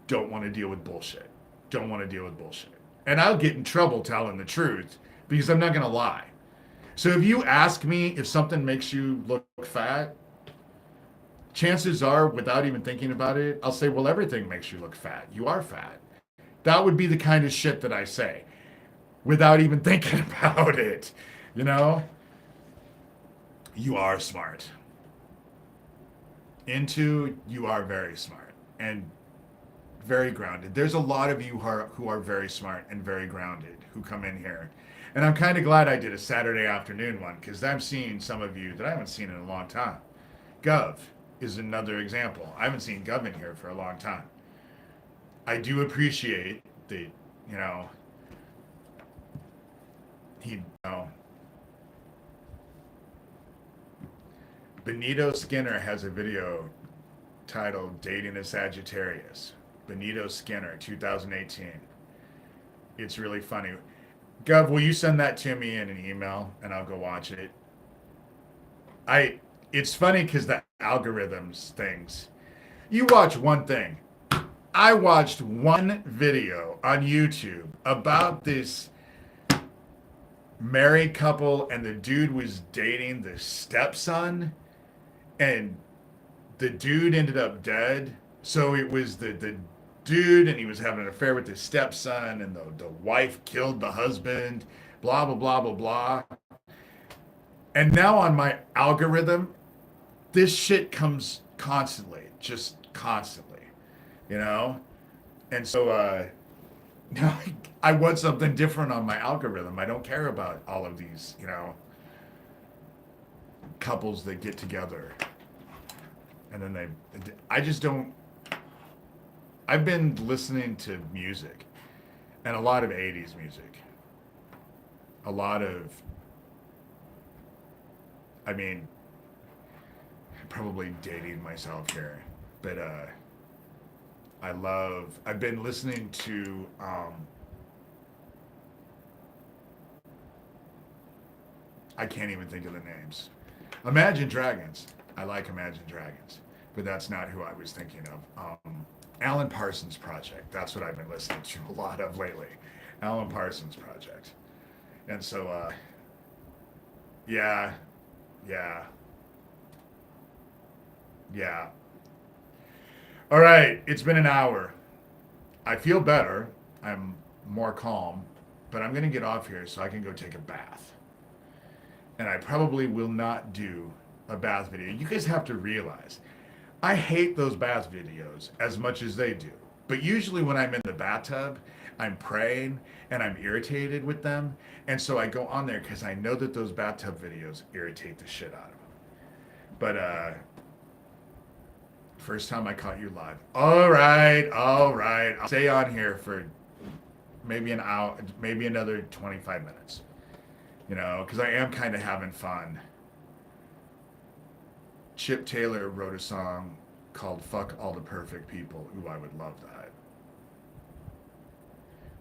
Don't want to deal with bullshit. Don't want to deal with bullshit. And I'll get in trouble telling the truth because I'm not going to lie. So if you ask me if something makes you look fat, chances are, without even thinking about it, I'll say, well, everything makes you look fat. You are fat. That would be the kind of shit that I say without even thinking about it. You know? You are smart. You are very smart and very grounded. There's a lot of you who are very smart and very grounded who come in here. And I'm kind of glad I did a Saturday afternoon one because I'm seeing some of you that I haven't seen in a long time. Gov is another example. I haven't seen Gov in here for a long time. I do appreciate the, you know, Benito Skinner has a video titled Dating a Sagittarius. Benito Skinner, 2018. It's really funny. Gov, will you send that to me in an email and I'll go watch it? It's funny because the algorithms things. You watch one thing. I watched one video on YouTube about this married couple and the dude was dating the stepson and the dude ended up dead. So it was the dude and he was having an affair with his stepson and the wife killed the husband, blah, blah, blah, blah, blah. And now on my algorithm, this shit comes constantly, just constantly, you know? And so now I want something different on my algorithm. I don't care about all of these, you know, couples that get together. And then I just don't. I've been listening to music and a lot of 80s music. A lot of, I mean, probably dating myself here, but I've been listening to, I can't even think of the names. Imagine Dragons. I like Imagine Dragons, but that's not who I was thinking of. Alan Parsons Project. That's what I've been listening to a lot of lately. Alan Parsons Project. And so, yeah. All right, it's been an hour. I feel better. I'm more calm, but I'm going to get off here so I can go take a bath. And I probably will not do a bath video. You guys have to realize, I hate those bath videos as much as they do. But usually when I'm in the bathtub, I'm praying and I'm irritated with them. And so I go on there because I know that those bathtub videos irritate the shit out of them. But first time I caught you live. All right. I'll stay on here for maybe an hour, maybe another 25 minutes. You know, because I am kind of having fun. Chip Taylor wrote a song called Fuck All the Perfect People. Ooh, I would love that.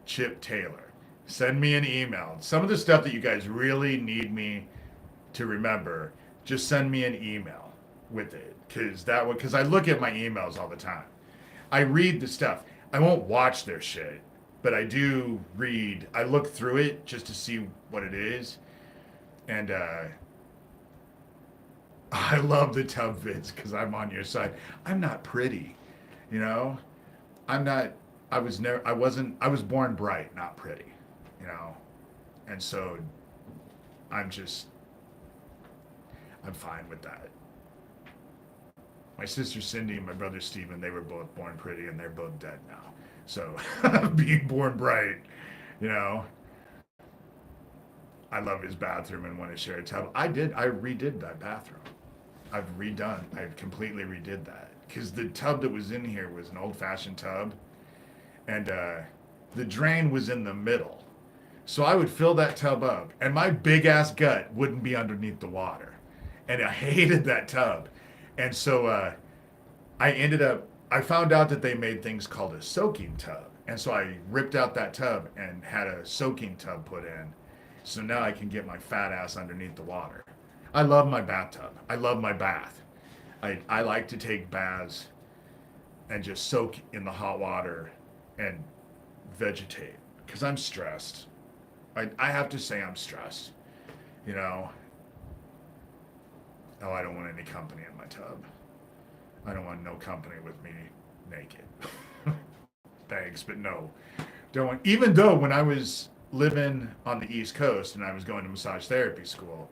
Chip Taylor. Send me an email. Some of the stuff that you guys really need to remember, just send me an email with it. Because I look at my emails all the time. I read the stuff. I won't watch their shit, but I do read. I look through it just to see what it is. And I love the tub vids because I'm on your side. I'm not pretty, you know? I'm not, I was born bright, not pretty, you know? And so I'm just, I'm fine with that. My sister Cindy and my brother Steven, they were both born pretty and they're both dead now. So being born bright, you know, I love his bathroom and want to share a tub. I redid that bathroom. I've completely redid that. Because the tub that was in here was an old fashioned tub and the drain was in the middle. So I would fill that tub up and my big ass gut wouldn't be underneath the water. And I hated that tub. And so I found out that they made things called a soaking tub. And so I ripped out that tub and had a soaking tub put in. So now I can get my fat ass underneath the water. I love my bathtub. I love my bath. I like to take baths and just soak in the hot water and vegetate because I'm stressed. I have to say I'm stressed. You know, oh, I don't want any company in my tub. I don't want no company with me naked. Thanks, but no. Don't want, even though when I was living on the East Coast and I was going to massage therapy school,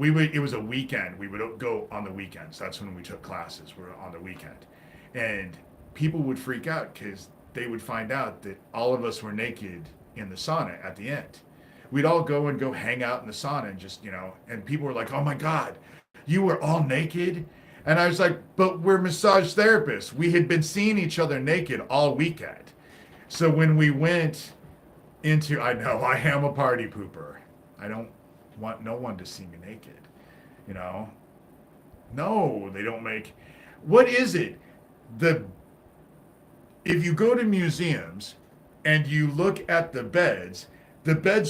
it was a weekend. We would go on the weekends. That's when we took classes. We were on the weekend. And people would freak out because they would find out that all of us were naked in the sauna at the end. We'd all go hang out in the sauna and just, you know, and people were like, oh my God, you were all naked? And I was like, but we're massage therapists. We had been seeing each other naked all weekend. So when we went into, I know I am a party pooper. I don't want no one to see me naked, you know? No, they don't make, what is it? If you go to museums and you look at the beds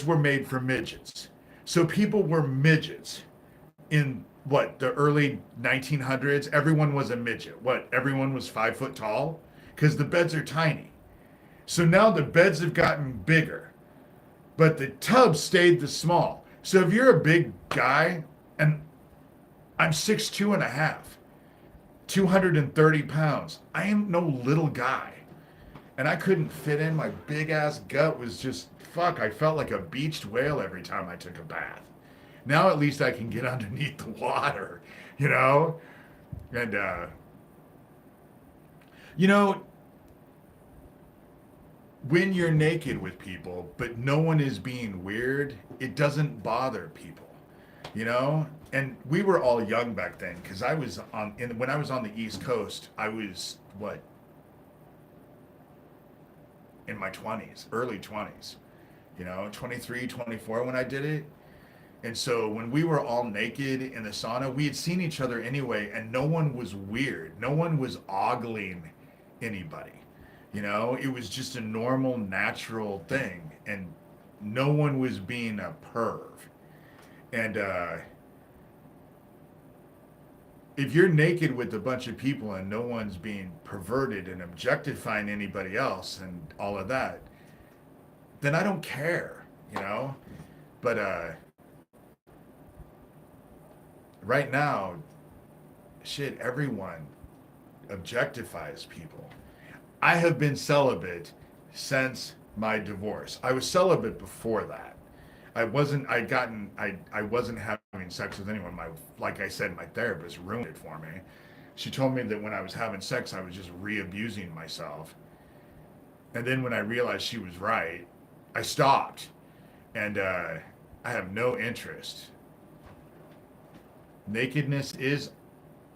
were made for midgets. So people were midgets in what, the early 1900s? Everyone was a midget. What, everyone was 5 foot tall? Because the beds are tiny. So now the beds have gotten bigger, but the tub stayed the small. So if you're a big guy, and I'm 6'2" and a half, 230 pounds, I am no little guy. And I couldn't fit in. My big ass gut was just, fuck, I felt like a beached whale every time I took a bath. Now at least I can get underneath the water, you know? And, you know, when you're naked with people, but no one is being weird, it doesn't bother people, you know? And we were all young back then, because I was when I was on the East Coast, I was, what, in my 20s, early 20s, you know, 23, 24 when I did it. And so when we were all naked in the sauna, we had seen each other anyway, and no one was weird. No one was ogling anybody. You know, it was just a normal, natural thing, and no one was being a perv. And if you're naked with a bunch of people and no one's being perverted and objectifying anybody else and all of that, then I don't care, you know? But right now, shit, everyone objectifies people. I have been celibate since my divorce. I was celibate before that. I wasn't having sex with anyone. Like I said, my therapist ruined it for me. She told me that when I was having sex, I was just re-abusing myself. And then when I realized she was right, I stopped. And I have no interest. Nakedness is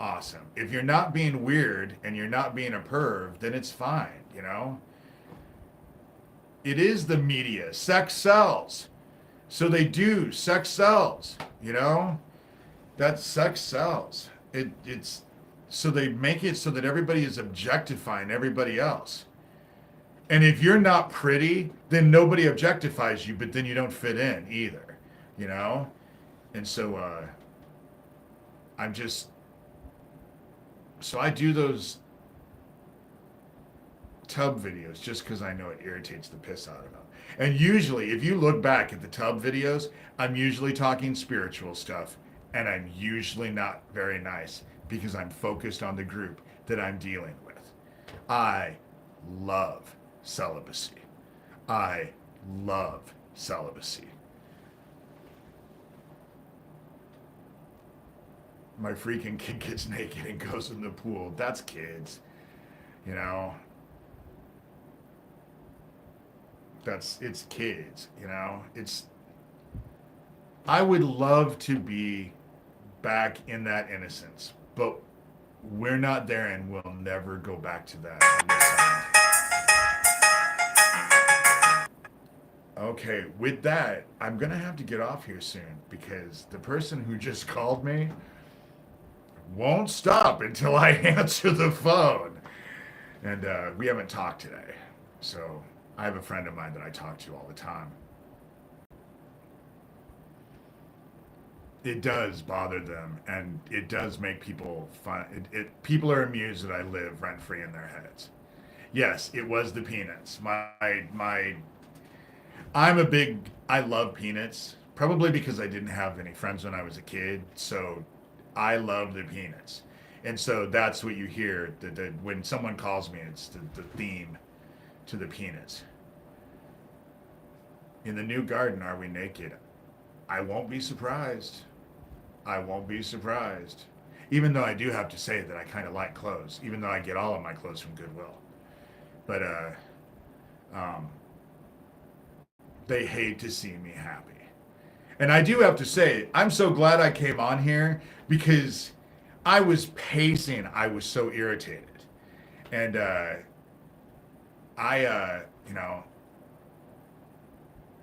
awesome. If you're not being weird and you're not being a perv, then it's fine, you know? It is the media. Sex sells. So they do. Sex sells, you know? That sex sells. It's so they make it so that everybody is objectifying everybody else. And if you're not pretty, then nobody objectifies you, but then you don't fit in either, you know? And so I'm just, so I do those tub videos just because I know it irritates the piss out of them. And usually, if you look back at the tub videos, I'm usually talking spiritual stuff, and I'm usually not very nice because I'm focused on the group that I'm dealing with. I love celibacy. I love celibacy. My freaking kid gets naked and goes in the pool. That's kids, you know. It's kids, you know. It's I would love to be back in that innocence, but we're not there and we'll never go back to that. Okay, with that, I'm gonna have to get off here soon because the person who just called me won't stop until I answer the phone. And we haven't talked today. So I have a friend of mine that I talk to all the time. It does bother them, and it does make people fun. People are amused that I live rent free in their heads. Yes, it was the peanuts. My I'm a big I love peanuts, probably because I didn't have any friends when I was a kid, so I love the peanuts. And so that's what you hear when someone calls me, it's the theme to the peanuts. In the new garden, are we naked? I won't be surprised. I won't be surprised. Even though I do have to say that I kind of like clothes, even though I get all of my clothes from Goodwill. But um, they hate to see me happy. And I do have to say, I'm so glad I came on here because I was pacing. I was so irritated. And you know,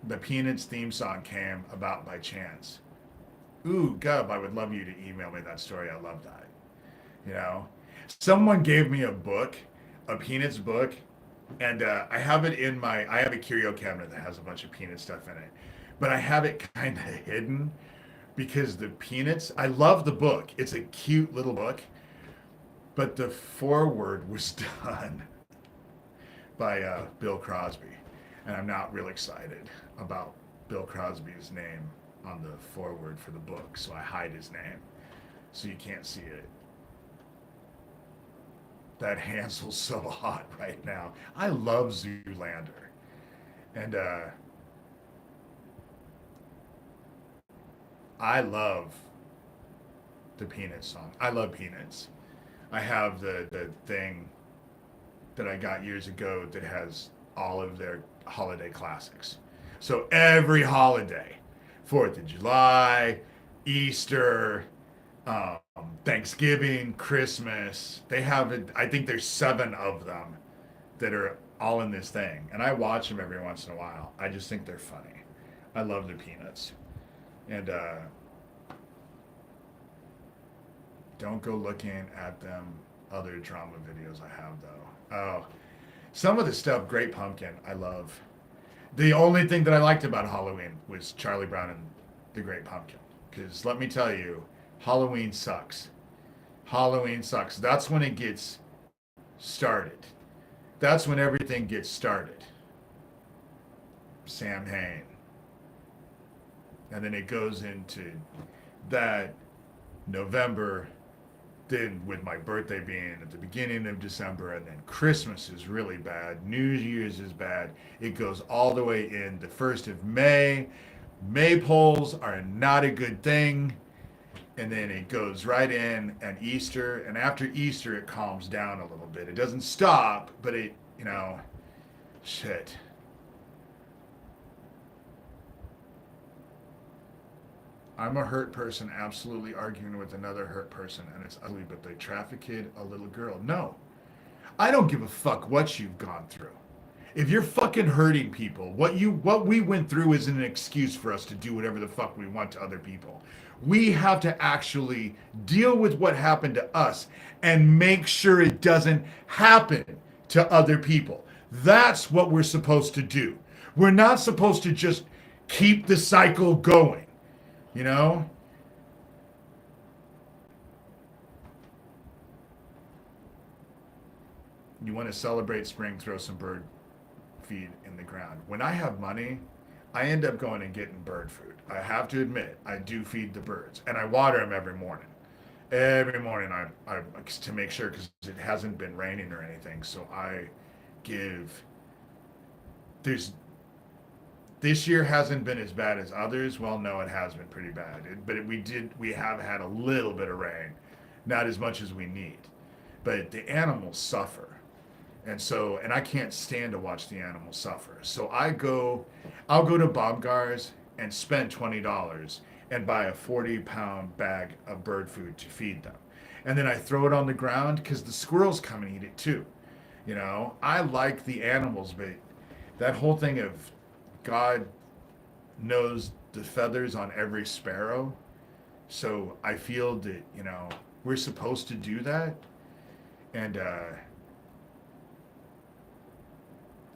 the Peanuts theme song came about by chance. Ooh, Gub, I would love you to email me that story. I love that. You know, someone gave me a book, a Peanuts book, and I have a curio cabinet that has a bunch of Peanut stuff in it, but I have it kind of hidden because the Peanuts, I love the book. It's a cute little book, but the foreword was done by Bill Crosby, and I'm not real excited about Bill Crosby's name on the foreword for the book, so I hide his name so you can't see it. That Hansel's so hot right now. I love Zoolander, and I love the Peanuts song. I love Peanuts. I have the thing that I got years ago that has all of their holiday classics. So every holiday, 4th of July, Easter, um, Thanksgiving, Christmas, they have it. I think there's 7 of them that are all in this thing. And I watch them every once in a while. I just think they're funny. I love the Peanuts. And don't go looking at them other drama videos I have, though. Oh, some of the stuff, Great Pumpkin, I love. The only thing that I liked about Halloween was Charlie Brown and the Great Pumpkin. Because let me tell you, Halloween sucks. Halloween sucks. That's when it gets started. That's when everything gets started. Sam Hain. And then it goes into that November, then with my birthday being at the beginning of December, and then Christmas is really bad, New Year's is bad. It goes all the way in the 1st of May. Maypoles are not a good thing. And then it goes right in and Easter. And after Easter, it calms down a little bit. It doesn't stop, but it, shit. I'm a hurt person absolutely arguing with another hurt person, and it's ugly, but they trafficked a little girl. No. I don't give a fuck what you've gone through. If you're fucking hurting people, what we went through isn't an excuse for us to do whatever the fuck we want to other people. We have to actually deal with what happened to us and make sure it doesn't happen to other people. That's what we're supposed to do. We're not supposed to just keep the cycle going, you know? You want to celebrate spring, throw some bird feed in the ground. When I have money, I end up going and getting bird food. I have to admit, I do feed the birds, and I water them every morning. Every morning, I to make sure because it hasn't been raining or anything, so I give. There's this year hasn't been as bad as others. Well, no, it has been pretty bad. We have had a little bit of rain, not as much as we need, but the animals suffer, and I can't stand to watch the animals suffer. So I'll go to Baumgar's and spend $20 and buy a 40-pound bag of bird food to feed them, and then I throw it on the ground because the squirrels come and eat it too. I like the animals, but that whole thing of God knows the feathers on every sparrow. So I feel that, we're supposed to do that. And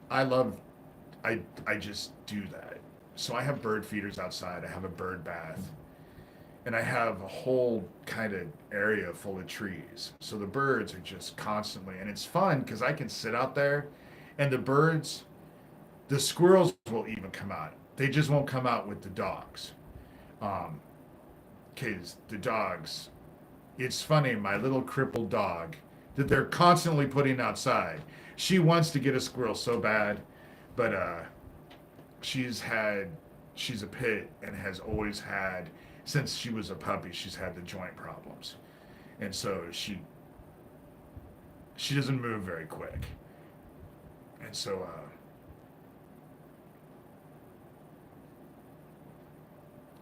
I love, I just do that. So I have bird feeders outside. I have a bird bath. And I have a whole kind of area full of trees. So the birds are just constantly, and it's fun because I can sit out there and the squirrels will even come out. They just won't come out with the dogs. Because the dogs, it's funny, my little crippled dog that they're constantly putting outside, she wants to get a squirrel so bad, but she's a pit and has always had, since she was a puppy, she's had the joint problems. And so she doesn't move very quick. And so,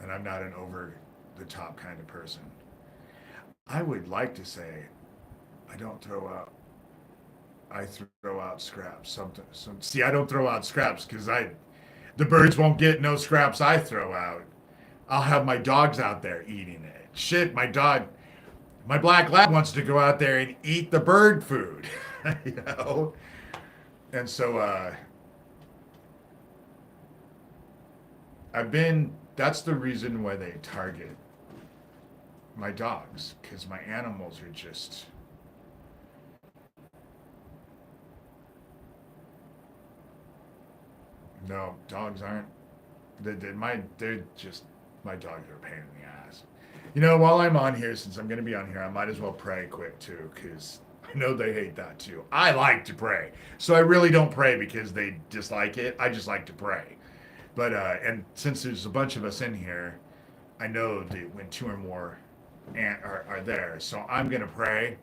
and I'm not an over the top kind of person. I would like to say I don't throw out. I throw out scraps. See, I don't throw out scraps because the birds won't get no scraps I throw out. I'll have my dogs out there eating it. Shit, my black lab wants to go out there and eat the bird food, And so that's the reason why they target my dogs, because my animals are just, no, dogs aren't, they're just, my dogs are a pain in the ass. While I'm on here, since I'm going to be on here, I might as well pray quick too, because I know they hate that too. I like to pray. So I really don't pray because they dislike it. I just like to pray. But, and since there's a bunch of us in here, I know that when two or more are there. So I'm going to pray.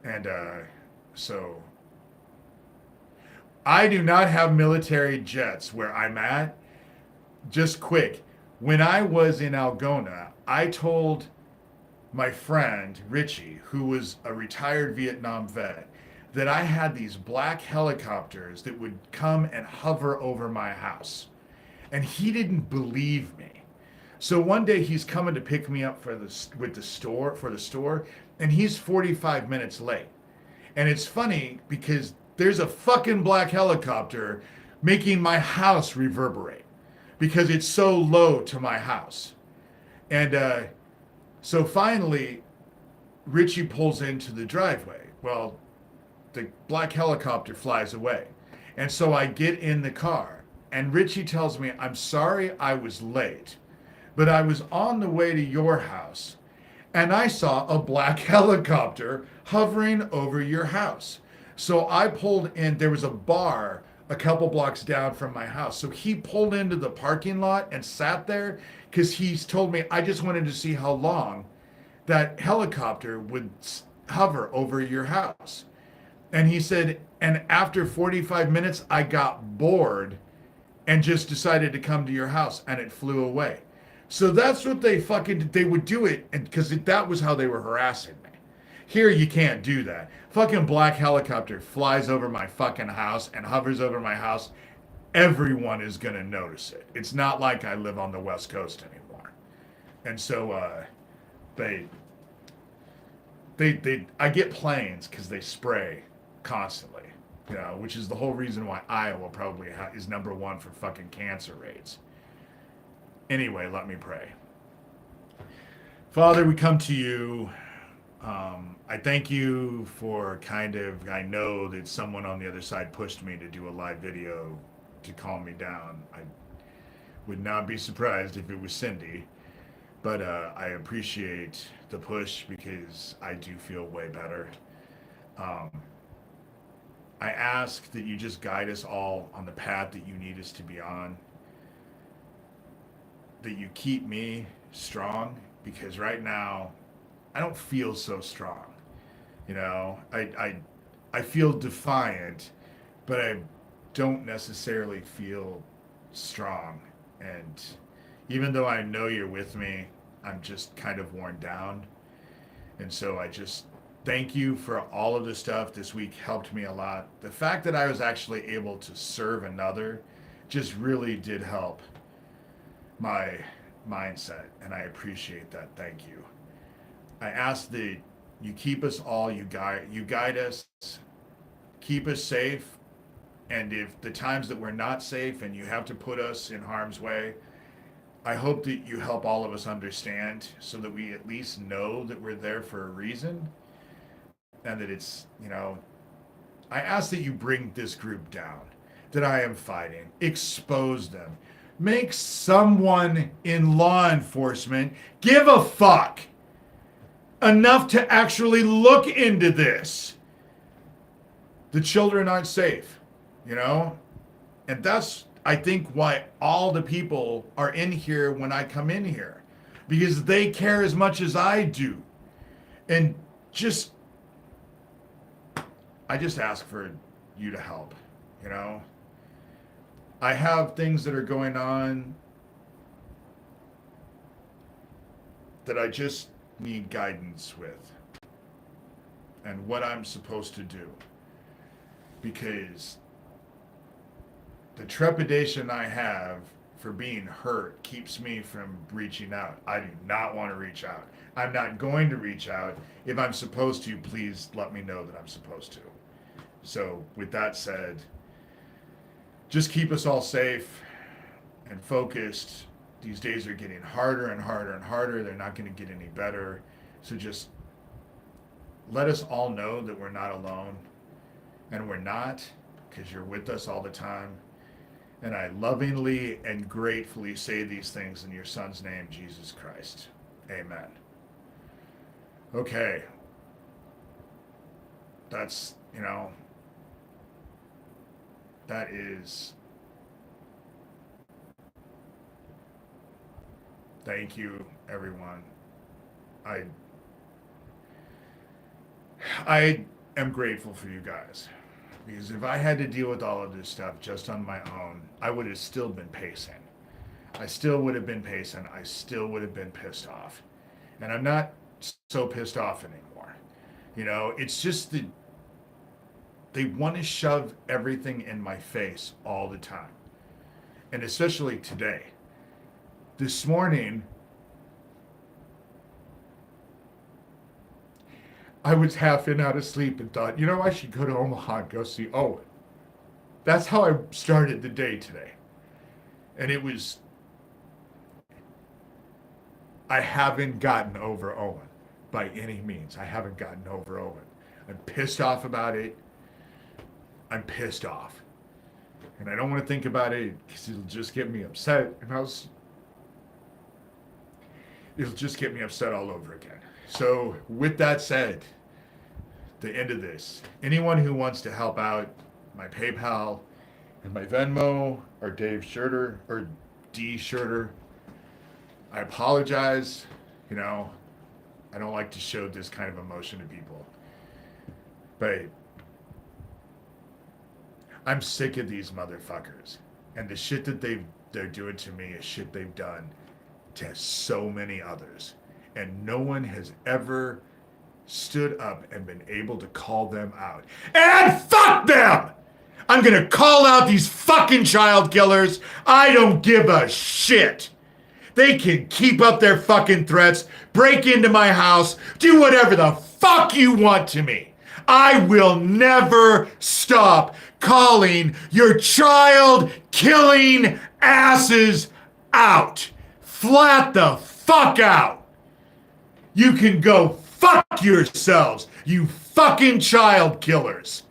And so I do not have military jets where I'm at. Just quick. When I was in Algona, I told my friend, Richie, who was a retired Vietnam vet, that I had these black helicopters that would come and hover over my house. And he didn't believe me. So one day he's coming to pick me up for the store, and he's 45 minutes late. And it's funny because there's a fucking black helicopter making my house reverberate because it's so low to my house. And so finally, Richie pulls into the driveway. Well, the black helicopter flies away. And so I get in the car, and Richie tells me, I'm sorry I was late, but I was on the way to your house, and I saw a black helicopter hovering over your house. So I pulled in. There was a bar a couple blocks down from my house. So he pulled into the parking lot and sat there because he's told me, I just wanted to see how long that helicopter would hover over your house. And he said, and after 45 minutes, I got bored and just decided to come to your house, and it flew away. So that's what they would do it, and because that was how they were harassing me. Here you can't do that. Fucking black helicopter flies over my fucking house and hovers over my house. Everyone is gonna notice it. It's not like I live on the West Coast anymore. And so I get planes because they spray constantly, which is the whole reason why Iowa probably is number one for fucking cancer rates. Anyway, let me pray. Father, we come to you. I thank you for I know that someone on the other side pushed me to do a live video to calm me down. I would not be surprised if it was Cindy, but I appreciate the push because I do feel way better. I ask that you just guide us all on the path that you need us to be on, that you keep me strong, because right now I don't feel so strong. You know, I feel defiant, but I don't necessarily feel strong. And even though I know you're with me, I'm just kind of worn down. And so I just thank you for all of this stuff. This week helped me a lot. The fact that I was actually able to serve another just really did help my mindset, and I appreciate that. Thank you. I ask that you keep us all, you guide us, keep us safe, and if the times that we're not safe and you have to put us in harm's way, I hope that you help all of us understand so that we at least know that we're there for a reason, and that it's, I ask that you bring this group down that I am fighting, expose them, make someone in law enforcement give a fuck enough to actually look into this. The children aren't safe, and that's, I think, why all the people are in here when I come in here, because they care as much as I do. And I just ask for you to help. I have things that are going on that I just need guidance with, and what I'm supposed to do, because the trepidation I have for being hurt keeps me from reaching out. I do not want to reach out. I'm not going to reach out. If I'm supposed to, please let me know that I'm supposed to. So with that said, just keep us all safe and focused. These days are getting harder and harder and harder. They're not going to get any better. So just let us all know that we're not alone. And we're not, because you're with us all the time. And I lovingly and gratefully say these things in your Son's name, Jesus Christ. Amen. Okay. That's, that is... Thank you, everyone. I am grateful for you guys. Because if I had to deal with all of this stuff just on my own, I would have still been pacing. I still would have been pacing. I still would have been pissed off. And I'm not so pissed off anymore. It's just that they want to shove everything in my face all the time. And especially today. This morning, I was half in out of sleep and thought, I should go to Omaha and go see Owen. That's how I started the day today. And I haven't gotten over Owen by any means. I haven't gotten over Owen. I'm pissed off about it. I'm pissed off. And I don't want to think about it because it'll just get me upset. It'll just get me upset all over again. So with that said, the end of this, anyone who wants to help out, my PayPal and my Venmo are Dave Shurter or D Shurter. I apologize. I don't like to show this kind of emotion to people. But I'm sick of these motherfuckers. And the shit that they're doing to me is shit they've done to so many others. And no one has ever stood up and been able to call them out. And fuck them! I'm gonna call out these fucking child killers. I don't give a shit. They can keep up their fucking threats, break into my house, do whatever the fuck you want to me. I will never stop calling your child killing asses out. Flat the fuck out. You can go fuck yourselves, you fucking child killers.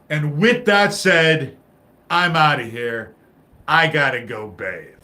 And with that said, I'm out of here. I gotta go bathe.